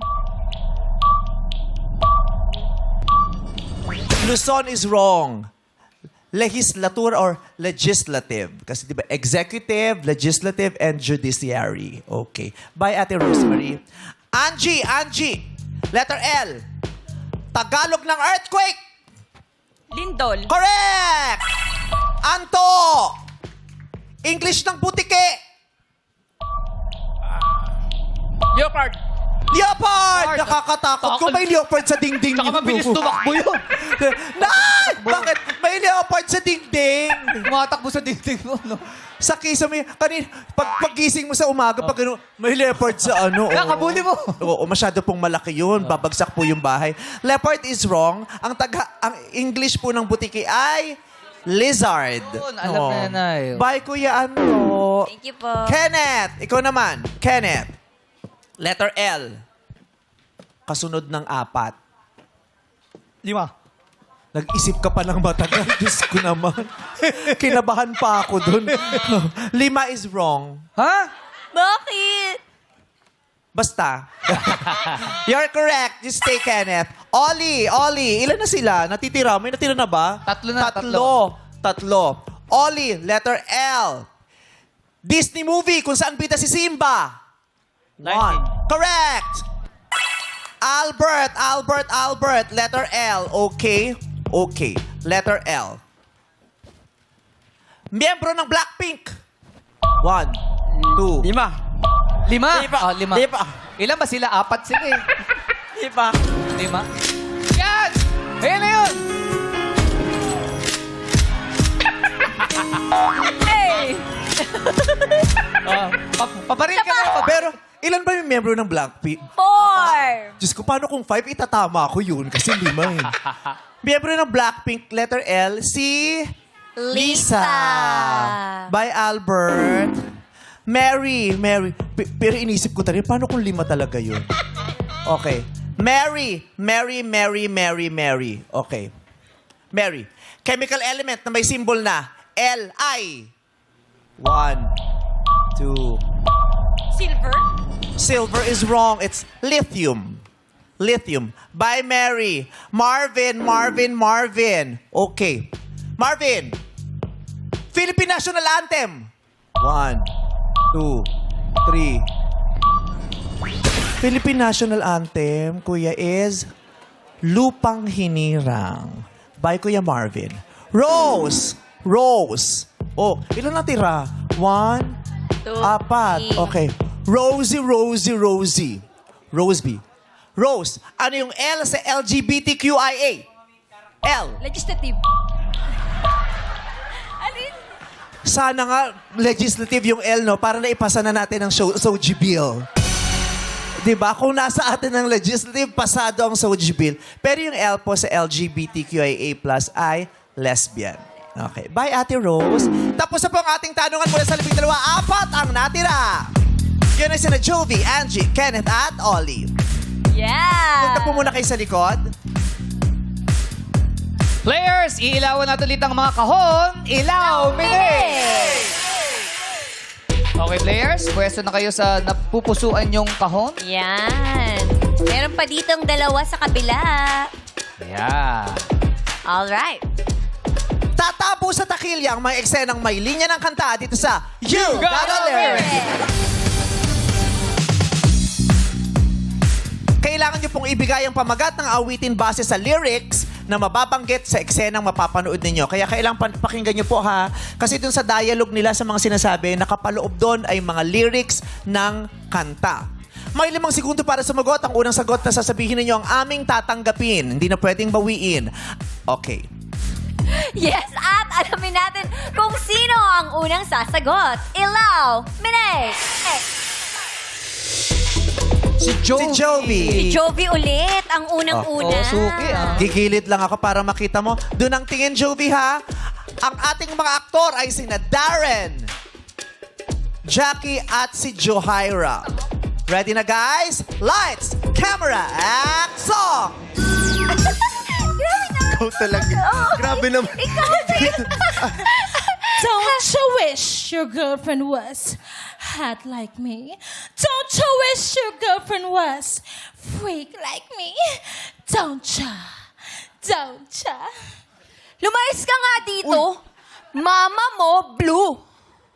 Luzon is wrong. Legislature or legislative. Kasi di ba, executive, legislative, and judiciary. Okay. Bye, Ate Rosemary. Angie. Letter L. Tagalog ng earthquake. Lindol. Correct! Anto. English ng butike. Leopard. Leopard! Nakakatakot. Kung may leopard sa dingding Tsaka mabilis tumakbo yun. Nay! Bakit? May leopard sa dingding. Tumatakbo sa dingding mo, no? Sa kisame, paggising mo sa umaga, pag ano, may leopard sa ano. Kaya kabuli mo. Oo, masyado pong malaki yun. Babagsak po yung bahay. Leopard is wrong. Ang English po ng butiki ay lizard. Yun, alam na yan ay. Bye, Kuya Ano. Thank you po. Kenneth, ikaw naman. Kenneth. Letter L. Kasunod ng 4. 5. Nag-isip ka pa ng matagal. Diyos ko naman. Kinabahan pa ako dun. 5 is wrong. Ha? Bakit? Basta. You're correct. Just stay, Kenneth. Ollie. Ilan na sila? Natitira? May natira na ba? Tatlo na, Tatlo. Ollie, letter L. Disney movie kung saan bida si Simba. 1. Correct. Albert. Letter L. Okay. Letter L. Miyembro ng Blackpink. 1, 2. 5. 5? Lipa. Oh, 5. Lipa. Ilan ba sila? 4 sila eh. Lipa. 5. Yan! Ayan na yun! Hey! Oh. Paparin ka na. Pero, ilan ba yung member ng Blackpink? 4. Diyos ko, paano kung 5? Itatama ko yun kasi 5 eh. Member ng Blackpink, letter L, si Lisa. By Albert. Mary. Pero inisip ko talaga, paano kung 5 talaga yun? Okay. Mary. Okay. Mary. Chemical element na may symbol na Li. 1, 2. Silver. Silver is wrong. It's lithium. By Mary. Marvin. Okay. Marvin. Philippine National Anthem. 1, 2, 3. Philippine National Anthem, Kuya, is Lupang Hinirang. By Kuya Marvin. Rose. Oh, ilan na tira? 1, 4. Okay. Rosie. Roseby. Rose. Ano yung L sa LGBTQIA? L. Legislative. Sana nga legislative yung L, no? Para naipasa na natin ang SOGI bill. Diba? Kung nasa atin ang legislative, pasado ang SOGI bill. Pero yung L po sa LGBTQIA+ ay lesbian. Okay. Bye, Ate Rose. Tapos na po ang ating tanungan mula sa labing dalawa. 4 ang natira. Yun ay sina Jovi, Angie, Kenneth at Ollie. Yeah. Punta po muna kayo sa likod. Players, iilawan natin ulit ang mga kahon. Ilaw, minute! Okay, players, pwesto na kayo sa napupusuan yung kahon. Yan. Meron pa ditong 2 sa kabila. Yeah. Alright. Tatabo sa takilya ang mga eksenang may linya ng kanta dito sa You Got a Lyric. Kailangan nyo pong ibigay ang pamagat ng awitin base sa lyrics na mababanggit sa eksenang mapapanood ninyo. Kaya kailangan pakinggan nyo po ha. Kasi dun sa dialogue nila sa mga sinasabi, nakapaloob doon ay mga lyrics ng kanta. May 5 segundo para sumagot. Ang unang sagot na sasabihin ninyo ang aming tatanggapin. Hindi na pwedeng bawiin. Okay. Yes, at alamin natin kung sino ang unang sasagot. Ilaw, minute. Si Jovi. Si Jovi ulit, ang unang-una. Oh, suki ah. Gigilid lang ako para makita mo. Doon ang tingin, Jovi, ha? Ang ating mga aktor ay sina Darren, Jackie at si Johaira. Ready na, guys? Lights, camera, action! Grabe na. Ikaw talaga. Grabe naman. Ikaw din. Don't you wish your girlfriend was hot like me? Don't you wish your girlfriend was freak like me? Don't ya? Don't ya? Lumayas ka nga dito. Mama mo, blue.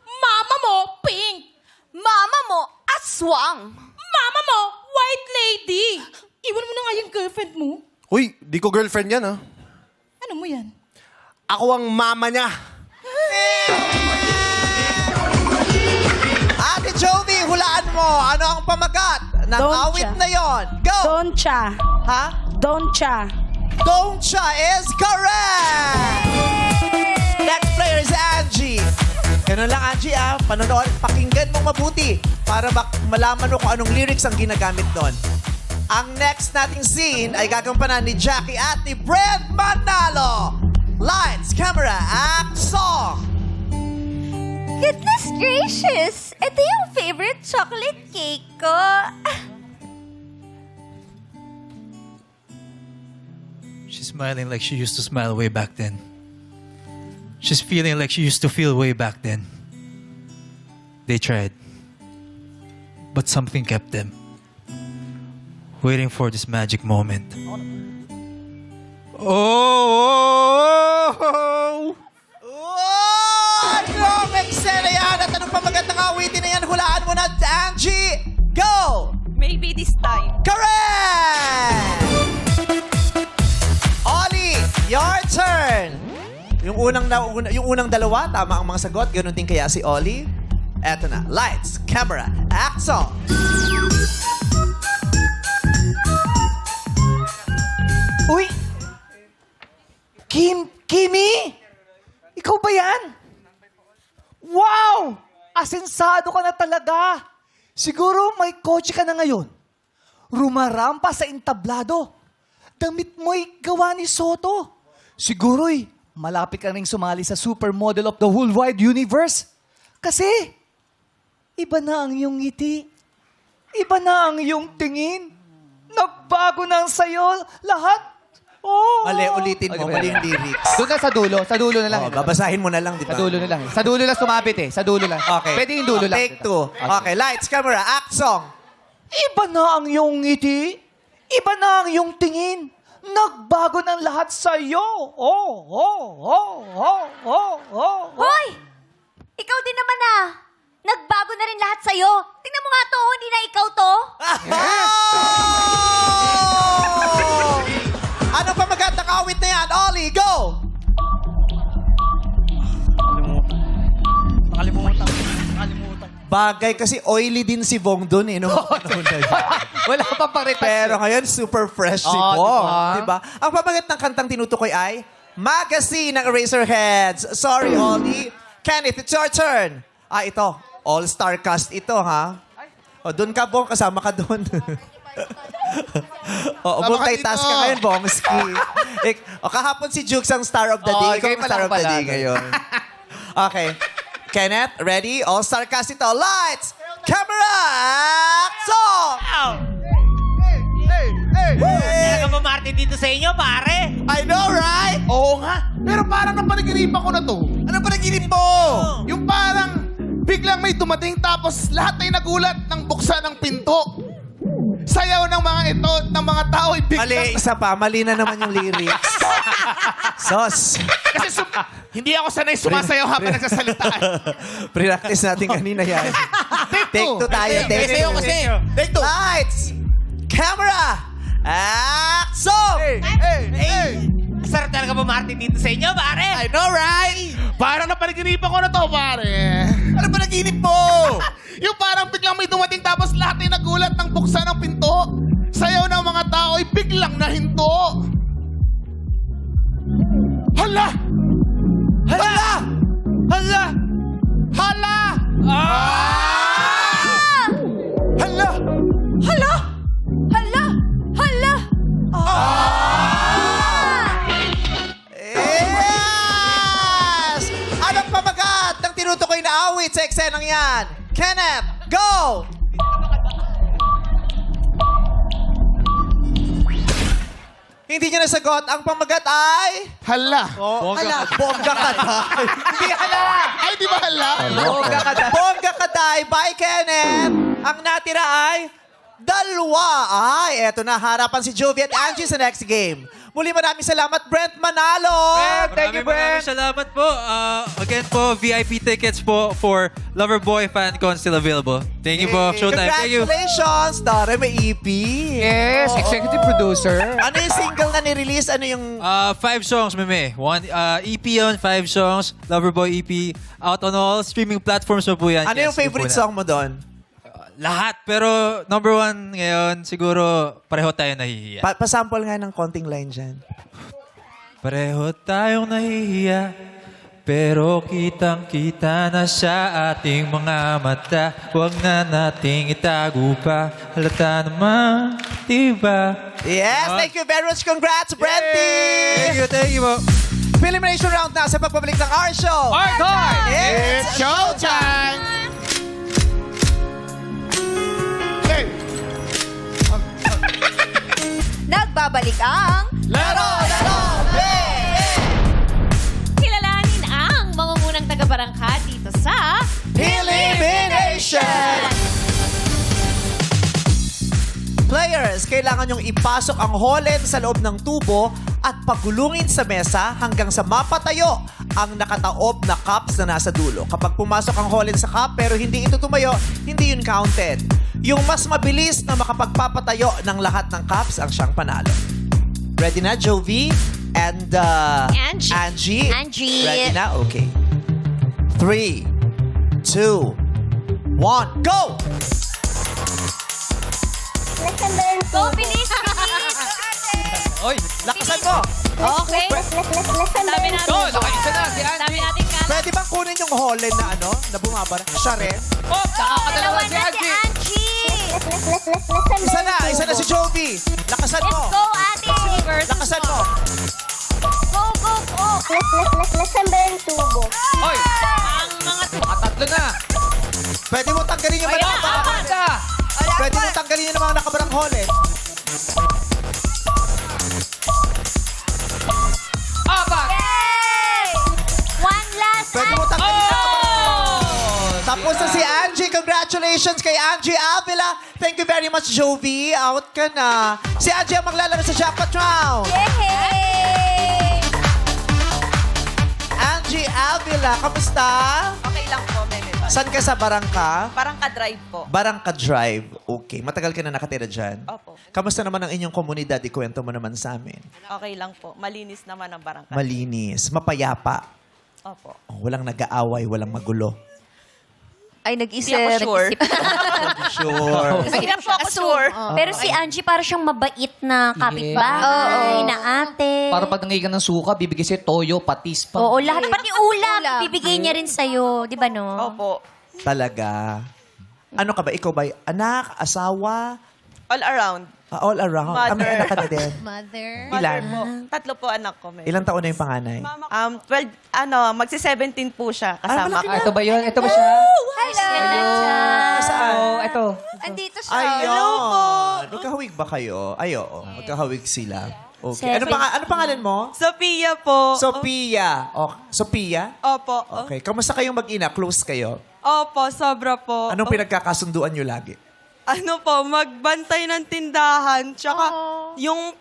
Mama mo, pink. Mama mo, aswang. Mama mo, white lady. Iwan mo na nga yung girlfriend mo. Uy, di ko girlfriend yan, ha? Ano mo yan? Ako ang mama niya. Ate Jovi, hulaan mo. Ano ang pamagat ng Don't awit ya. na yon? Go! Doncha. Ha? Doncha. Doncha is correct! Next player is Angie. Ganun lang, Angie, ah. Panonood, pakinggan mong mabuti para malaman mo kung anong lyrics ang ginagamit doon. Ang next nating scene ay gagampanan ni Jackie at ni Brent Manalo. Lights, camera, action! Goodness gracious! Ito yung favorite chocolate cake ko. She's smiling like she used to smile way back then. She's feeling like she used to feel way back then. They tried. But something kept them. Waiting for this magic moment. Oh! Anong eksena yan? At anong pamagat ng awitin na yan? Hulaan mo na, Angie! Go! Maybe this time. Correct! Ollie, your turn! Yung unang dalawa, tama ang mga sagot. Ganun din kaya si Ollie. Eto na. Lights, camera, action! Uy! Kimi? Ikaw ba yan? Wow! Asensado ka na talaga. Siguro may kotse ka na ngayon. Rumarampa sa entablado. Damit mo'y gawa ni Soto. Siguro'y malapit ka ring sumali sa supermodel of the whole wide universe. Kasi, iba na ang iyong ngiti. Iba na ang iyong tingin. Nagbago na ang sayo lahat. Oh. Mali, ulitin mo. Mali yung lyrics. Doon na sa dulo. Sa dulo na lang. Oh, babasahin mo na lang, di ba? Sa dulo na lang. Sa dulo lang sumabit eh. Sa dulo lang. Okay. Pwede yung dulo lang. Take 2. Okay, lights, camera, act song. Iba na ang iyong ngiti. Iba na ang iyong tingin. Nagbago ng lahat sa'yo. Hoy! Ikaw din naman ah. Nagbago na rin lahat sa'yo. Tingnan mo nga to, hindi na ikaw to. Anong pamagat ng awit na yan? Ollie, go! Nakalimutan. Bagay kasi oily din si Bong dun eh. No? Wala pa pang retouch. Pero ngayon, super fresh si Oh, Bong. diba? Diba? Ang pamagat ng kantang tinutukoy ay Magazine ng Eraserheads. Sorry, Ollie. Kenneth, it's your turn. Ito. All-star cast ito, ha? O, dun ka, Bong. Kasama ka dun. O, multitask ka ngayon, Bongski. Kahapon si Jukes ang star of the day. Ikaw kayo ang pa star lang of the pala. day ngayon. Okay. Kenneth, ready? All-star cast ito. Lights, camera, song! Talaga ba Martin dito sa inyo, pare? I know, right? Oo nga. Pero parang napanaginipan ko na to. Ano pa naginip mo? Yung parang biglang may dumating tapos lahat ay nagulat ng buksan ng pinto. Sayaw ng mga ito, ng mga tao ay biglang... Mali, isa pa. Mali na naman yung lyrics. Sos. Kasi hindi ako sanay sumasayaw habang nagsasalita. Pre-practice natin kanina yan. Take 2 tayo. Take Sayaw 2. kasi. Take 2. Lights, camera, action! Sarap talaga ba Martin dito sa inyo, pare? I know, right? Parang napanaginipan ko na to, pare. Ano ba naginip mo? Yung parang biglang may dumating tapos lahat ay nagulat ng buksan ng pinto. Sayaw ng mga tao ay biglang nahinto. Hala! Hala! Hala! Hala! Hala! Hala! Hala! Hala! Yes! Anong pamagat ng tinutukoy na awit sa eksenang yan? Kenneth, go! Hindi niya nasagot. Ang pamagat ay... Hala! Hala, bongga ka day. Hindi hala! Ay, di ba hala? Bongga ka day. Bongga ka day by Kenneth. Ang natira ay... Dalawa. Ay, eto na. Harapan si Jovi at Angie sa next game. Muli maraming salamat, Brent Manalo. Thank you, Brent. Salamat po. Again po, VIP tickets po for Loverboy FanCon still available. Thank you po. Showtime. Thank you. Congratulations. Tara, may EP. Yes, executive producer. Ano yung single na ni-release? Ano yung... 5 songs, Meme. One EP on 5 songs. Loverboy EP. Out on all streaming platforms po yan. Ano yung favorite song mo doon? Lahat. Pero number 1 ngayon, siguro pareho tayo nahihiya. Pasample nga ng konting line dyan. Pareho tayong nahihiya, pero kitang-kita na sa ating mga mata. Huwag na nating itago pa, halata naman, diba? Yes, thank you very much. Congrats, Brenty! Thank you po. Elimination round na sa pagbabalik ng our show. Art Card! It's showtime! Nagbabalik ang Laro! Kilalanin ang mangungunang taga-barangka dito sa... Elimination! Players, kailangan nyong ipasok ang holen sa loob ng tubo at pagulungin sa mesa hanggang sa mapatayo ang nakataob na cups na nasa dulo. Kapag pumasok ang holen sa cup pero hindi ito tumayo, hindi yun counted. Yung mas mabilis na makapagpapatayo ng lahat ng cups ang siyang panalo. Ready na, Jovi? And Angie? Angie. Ready na? Okay. 3, 2, 1, go! Go, bilis, bilis! Oy, lakasan mo! Okay. Sabi natin. Go! Nakaisa na si Angie. Sabi natin Pwede bang kunin yung Holland na ano, na bumabara? Siya rin? Oh, nakakadalawa Dalawa si na si Angie. Angie! Isa na si Jovi. Lakasan Let's mo. go, ate! Lakasan mo. Go, go, go! Hoy, ang mga tatlo na. Pwede mo tanggalin yung mga nakabarang. Pwede mo tanggalin yung mga nakabarang Holland. Apat. Yay! One last Pwede mo tanggalin yung nakabarang. Tapos na si Angie. Congratulations kay Angie Avila. Thank you very much, Jovi. Out ka na. Si Angie ang maglalaro sa jackpot round. Yay! Angie Avila, kamusta? Okay lang po, Meme. Saan ka sa Barangka? Parang ka-drive po. Barangka Drive. Okay. Matagal ka na nakatira dyan? Opo. Kamusta naman ang inyong komunidad? Ikwento mo naman sa amin. Okay lang po. Malinis naman ang barangay. Malinis. Mapayapa. Opo. Oh, walang nag-aaway, walang magulo. Ay, Hindi ako sure. Sure. Hindi po ako sure. Pero si Angie para siyang mabait na kapitbahay, na ate. Para pag nangigan ng suka, bibigay sa'yo toyo, patis pa. Oo, lahat. Pati ulam, bibigay niya rin sa'yo. Di ba, no? Opo. Talaga. Ano ka ba? Ikaw ba? Anak? Asawa? All around. All around? Mother. May anak ka na din. Mother. Ilan? Po. Tatlo po anak ko, Meme. Ilang taon na yung panganay? 12, magsi-17 po siya kasama ko. Ito ba yun? Ito ba siya? Saan? Ito. Andito siya. Ayun. Magkahawig ba kayo? Ay, oo. Magkahawig sila. Okay. Ano pangalan mo? Sophia po. Sophia. Sophia? Opo. Okay. Kamusta kayong mag-ina? Close kayo? Opo, sobra po. Anong pinagkakasunduan nyo lagi? Ano po, magbantay ng tindahan. Tsaka yung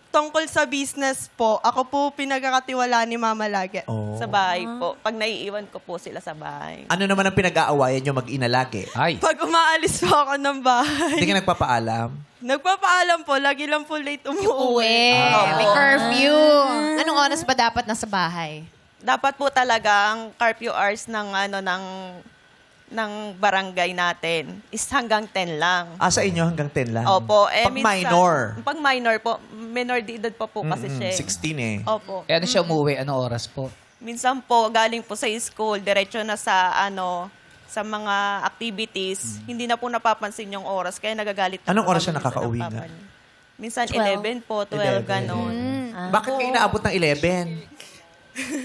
tungkol sa business po, ako po pinagkakatiwala ni Mama lagi. Oh. Sa bahay po. Pag naiiwan ko po sila sa bahay. Ano naman ang pinag-aawayan nyo mag-ina lagi? Ay. Pag umaalis po ako ng bahay, Hindi ka nagpapaalam? nagpapaalam po, lagi lang po late umuwi. May curfew. Anong oras ba dapat nasa bahay? Dapat po talaga ang curfew hours ng barangay natin is hanggang 10 lang. Sa inyo hanggang 10 lang? Opo. Pag minor? Pag minor po, minor de edad pa po kasi siya. 16 eh. Opo. Eh, ano siya umuwi? Anong oras po? Minsan po, galing po sa school, diretso na sa sa mga activities, hindi na po napapansin yung oras, kaya nagagalit na Anong po oras kami siya minsan nakakauwi ng nga? papa niya. Minsan 11 po, 12, 11. ganon. Bakit kayo naabot ng 11?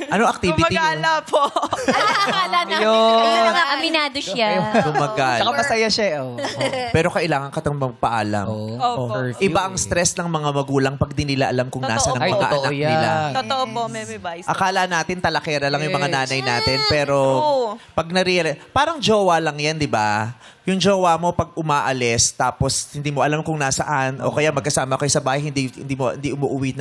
Ano activity nyo? Gumagala po. Akala na, Ayun. ayun na nga, aminado siya. Gumagal. Tsaka masaya siya. Oh. Pero kailangan ka tang magpaalam. Opo. Iba ang stress ng mga magulang pag di nila alam kung nasa ng Totoo Ay, mga totoo anak yan. nila. Totoo po, Meme Vice. Akala natin talakera lang yung mga nanay natin, pero Oo. pag na-realize, parang jowa lang yan, di ba? Yung jowa mo pag umaalis, tapos hindi mo alam kung nasaan, o kaya magkasama kayo sa bahay, hindi umuwi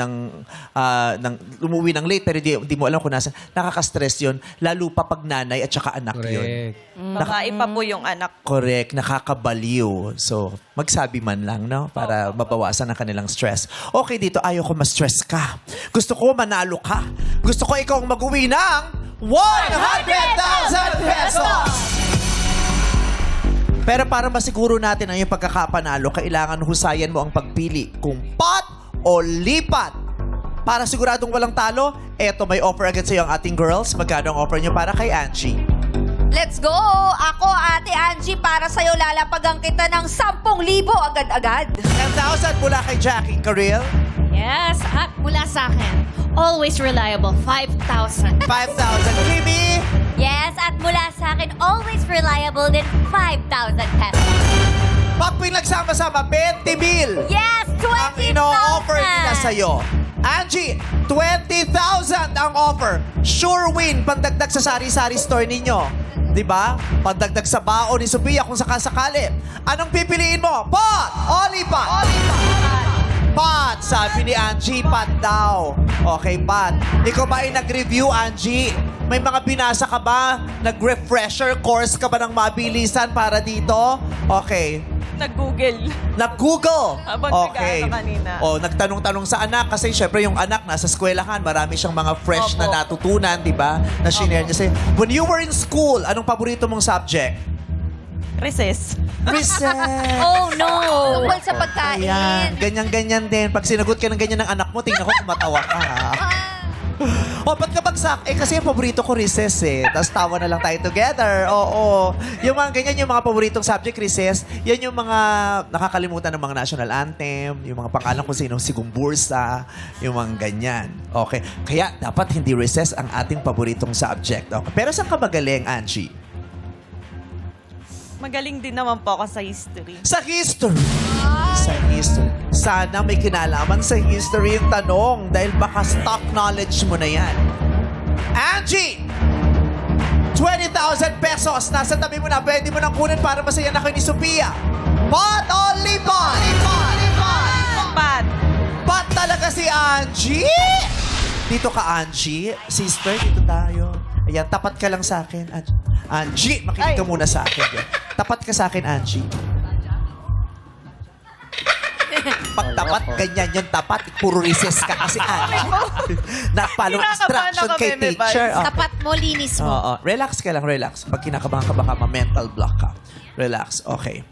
umuwi ng late, pero hindi mo alam kung nasaan. Nakaka-stress yun, lalo pa pag nanay at saka anak yun. Babae pa po yung anak. Correct, nakakabaliw. So, magsabi man lang, no? Para mabawasan ang kanilang stress. Okay, dito ayaw ko ma-stress ka. Gusto ko manalo ka. Gusto ko ikaw ang mag-uwi ng 100,000 pesos! Pero para masiguro natin ang iyong pagkakapanalo, kailangan husayan mo ang pagpili kung pot o lipat. Para siguradong walang talo, eto may offer agad sa iyo ang ating girls. Magkano ang offer niyo para kay Angie? Let's go! Ako, Ate Angie, para sa'yo lalapagan kita ng 10,000 agad-agad. 10,000 mula kay Jackie. Karil? Yes, at mula sa akin, always reliable, 5,000. 5,000. Kimi? Yes, at mula sa akin, always reliable din 5,000 pesos. Pag pinagsama-sama, 20 mil. Yes, Ang 20,000! ino-offer nila sa'yo. Angie, 20,000 ang offer. Sure win, pandagdag sa sari-sari store ninyo. Diba? Pandagdag sa baon ni Sophia kung sakasakali. Anong pipiliin mo? Pot! Olipa! Pot! Sabi ni Angie, pot daw. Okay, pot. Ikaw ba ay nag-review, Angie? May mga binasa ka ba? Nag-refresher course ka ba ng mabilisan para dito? Okay. Nag-Google. Nag-Google. Habang Okay. nag-ano kanina. O, nagtanong-tanong sa anak kasi syempre yung anak nasa eskwelahan, marami siyang mga fresh Opo. na natutunan, di ba? Na shinare niya sa'yo. When you were in school, anong paborito mong subject? Recess. Recess. Oh, no! Tungkol sa pagkain. Ayan, ganyan-ganyan din. Pag sinagot ka ng ganyan ng anak mo, tingnan ko kumatawa ka. ha? O, ba't ka Saksak. Kasi yung paborito ko, recess eh. Tapos tawa na lang tayo together. Oo. Yung mga ganyan, yung mga paboritong subject, recess, yan yung mga nakakalimutan ng mga national anthem, yung mga pangalan kung sino, Sigong Bursa, yung mga ganyan. Okay. Kaya dapat hindi recess ang ating paboritong subject. Okay. Pero saan ka magaling, Angie? Magaling din naman po ako sa history. Sa history. Sa history. Sana may kinalaman sa history yung tanong dahil baka stock knowledge mo na yan. Angie! 20,000 pesos. Nasa tabi mo na. Pwede mo nang kunin para masaya na kayo ni Sophia. Pot o lipot? Pat! Pot talaga si Angie! Dito ka, Angie. Sister, dito tayo. Ayan, tapat ka lang sa akin. Angie, makinig ka muna sa akin. Tapat ka sa akin, Angie. Pag tapat, ganyan yung tapat. Puro recess ka kasi, Angie. Napalong instruction kay teacher. Oh. Tapat mo, linis mo. Oo. Relax ka lang, relax. Pag kinakabahan ka, baka ma-mental block ka. Relax, okay.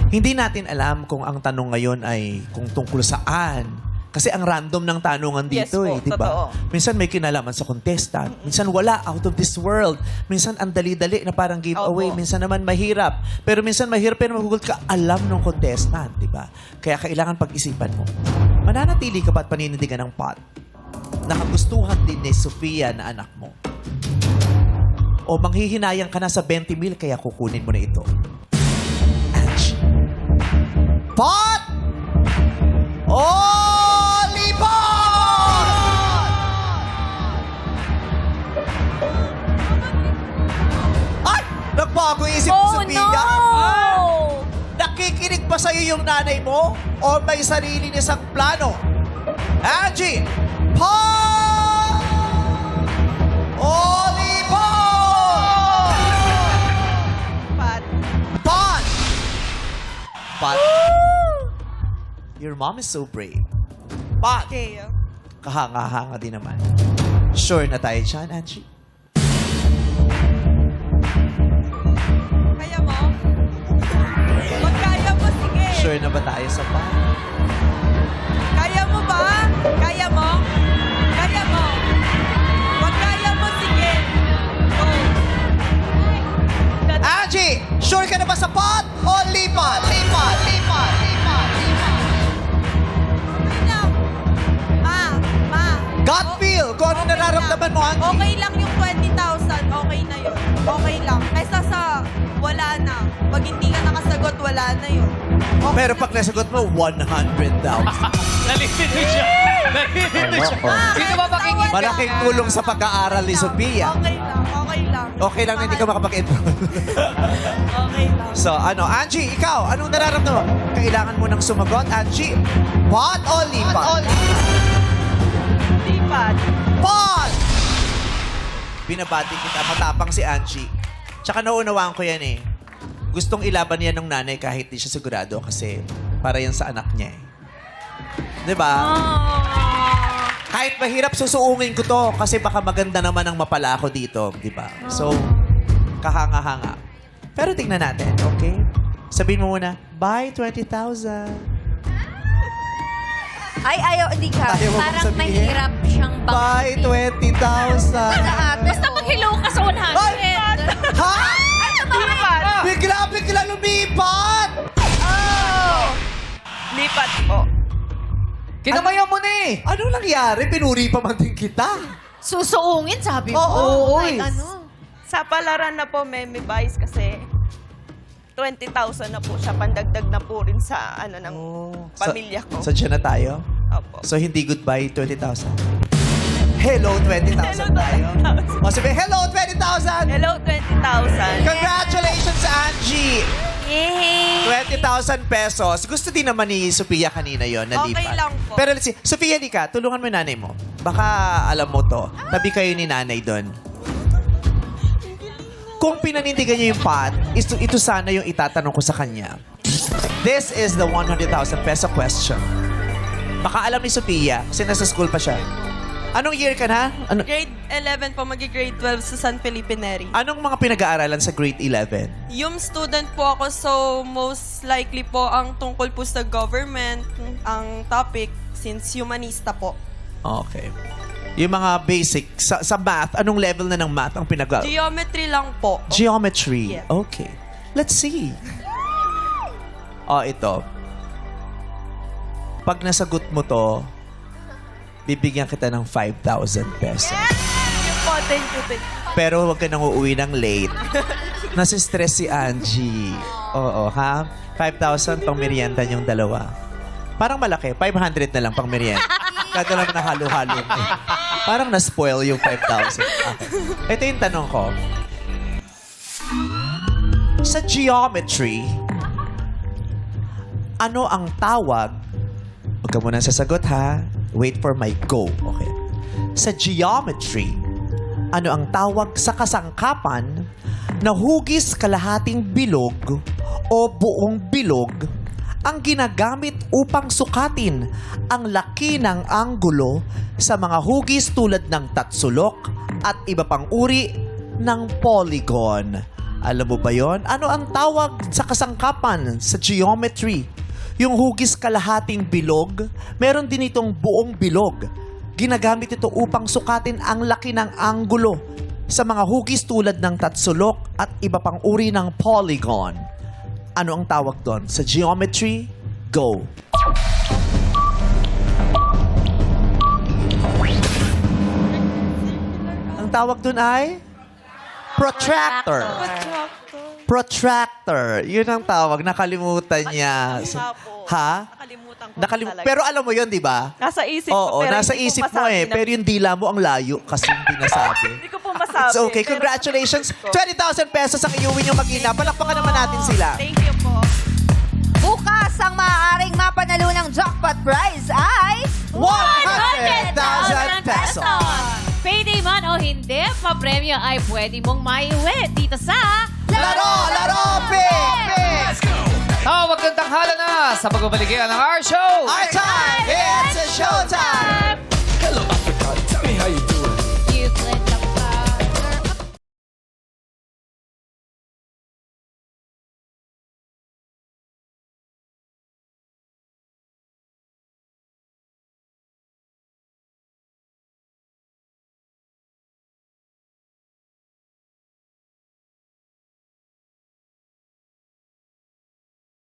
Hindi natin alam kung ang tanong ngayon ay kung tungkol saan. Kasi ang random ng tanungan dito Yes po, di ba? totoo. Minsan may kinalaman sa contestant, minsan wala, out of this world. Minsan ang dali-dali na parang giveaway, Opo. minsan naman mahirap. Pero minsan mahirap pero magugulat ka, alam ng contestant, di ba? Kaya kailangan pag-isipan mo. Mananatili ka pa at paninindigan ng pot. Nakagustuhan din ni Sophia na anak mo. O manghihinayang ka na sa 20,000 kaya kukunin mo na ito. Angie. Pot! Oh, lipot! Ay! Nagbago yung isip mo, Sophia. no! Nakikinig ba sa'yo yung nanay mo? O may sarili niya isang plano? Angie! Pot! Oh, lipot! Pat! Pot! Pot. Your mom is so brave. Pot! Okay. Kahanga-hanga din naman. Sure na tayo dyan, Angie? Kaya mo? Pag kaya mo, sige. Sure na ba tayo sa pot? Kaya mo ba? Kaya mo? Kaya mo? Pag kaya mo, sige. Go. Angie! Sure ka na ba sa pot o lipat? Lipat! Lipat! Lipat! Gut feel! Kung ano nararamdaman mo, Angie? Okay lang yung 20,000. Okay na yun. Okay lang. Kaysa sa wala na. Pag hindi ka nakasagot, wala na yun. Pero pag nasagot mo, 100,000. Nalilito siya. Nalilito siya. Sino ba pakinggan? Malaking tulong sa pag-aaral ni Sophia. Okay lang. Okay lang. Okay lang na hindi ka makapag-enroll. Okay lang. So, Angie, ikaw, anong nararamdaman mo? Kailangan mo nang sumagot, Angie. Pot o lipat? Lipat. Pot! Binabati kita, matapang si Angie. Tsaka naunawaan ko yan eh. Gustong ilaban yan ng nanay kahit di siya sigurado kasi para yan sa anak niya eh. Diba? Kahit mahirap, susuungin ko to kasi baka maganda naman ang mapala ako dito. Diba? So, kahanga-hanga. Pero tingnan natin, okay? Sabihin mo muna, bye 20,000. Ay, ayaw, hindi ka. Ayaw mo Parang sabihin? mahirap siyang Bye banggitin. 20,000. Basta mag-hello ka sa 100. Ha? Bigla lumipat! Lipat po. Kinamayan mo na eh. Anong nangyari? Pinuri pa man din kita. Susuungin, sabi mo. Oo, Ay, oy. ano? Sa palaran na po, Meme Vice, kasi 20,000 na po siya. Pandagdag na po rin sa ng pamilya ko. So, dyan na tayo? Opo. So, hindi goodbye 20,000. Hello 20,000 tayo. O, sabi, hello 20,000! Hello, 20,000. Congratulations, Angie! Yay! 20,000 pesos. Gusto din naman ni Sophia kanina yon Okay nalipat. lang po. Pero let's see. Sophia, Lika, tulungan mo yung nanay mo. Baka alam mo to. Tabi kayo ni nanay doon. Kung pinanindigan niyo yung pot, ito sana yung itatanong ko sa kanya. This is the 100,000 peso question. Baka alam ni Sophia kasi nasa school pa siya. Anong year ka na? Grade 11 po, magi-grade 12 sa San Felipe Neri. Anong mga pinag-aaralan sa grade 11? Yung student po ako, so most likely po ang tungkol po sa government, ang topic, since humanista po. Okay. Yung mga basic. Sa math, anong level na ng math ang pinag- Geometry lang po. Geometry. Yes. Okay. Let's see. Oh, ito. Pag nasagot mo to, bibigyan kita ng 5,000 pesos. Thank you. Pero huwag ka nang uuwi ng late. Nasistress si Angie. Oo, ha? 5,000 pang merienda yung dalawa. Parang malaki. 500 na lang pang merienda. Kada lang na halo-halo mo. Parang na-spoil yung 5,000. Okay. Ito yung tanong ko. Sa geometry, ano ang tawag? Huwag ka muna sasagot, ha? Wait for my go. Okay. Sa geometry, ano ang tawag sa kasangkapan na hugis kalahating bilog o buong bilog ang ginagamit upang sukatin ang laki ng anggulo sa mga hugis tulad ng tatsulok at iba pang uri ng polygon. Alam mo ba yon? Ano ang tawag sa kasangkapan sa geometry? Yung hugis kalahating bilog, meron din itong buong bilog. Ginagamit ito upang sukatin ang laki ng anggulo sa mga hugis tulad ng tatsulok at iba pang uri ng polygon. Ano ang tawag doon? Sa geometry, go. Ang tawag doon ay? Protractor. Protractor. Yun ang tawag. Nakalimutan niya. Ha? Nakalimutan ko. Pero alam mo yun, di ba? Nasa isip ko. Oo, pero nasa hindi ko isip mo masabi eh. na- Pero yung dila mo ang layo kasi hindi nasabi. Hindi ko po masabi. It's okay. pero- Congratulations. 20,000 pesos ang iuwi niyong mag-ina. Palakpakan naman natin sila. Thank you po. Bukas ang maaaring mapanalo ng jackpot prize ay 100,000 pesos. Payday man o hindi, papremyo ay pwede mong maiuwi dito sa Laro, pick! Tawag ng tanghala na sa pagbabaligyan ng our show! Our time! It's a showtime!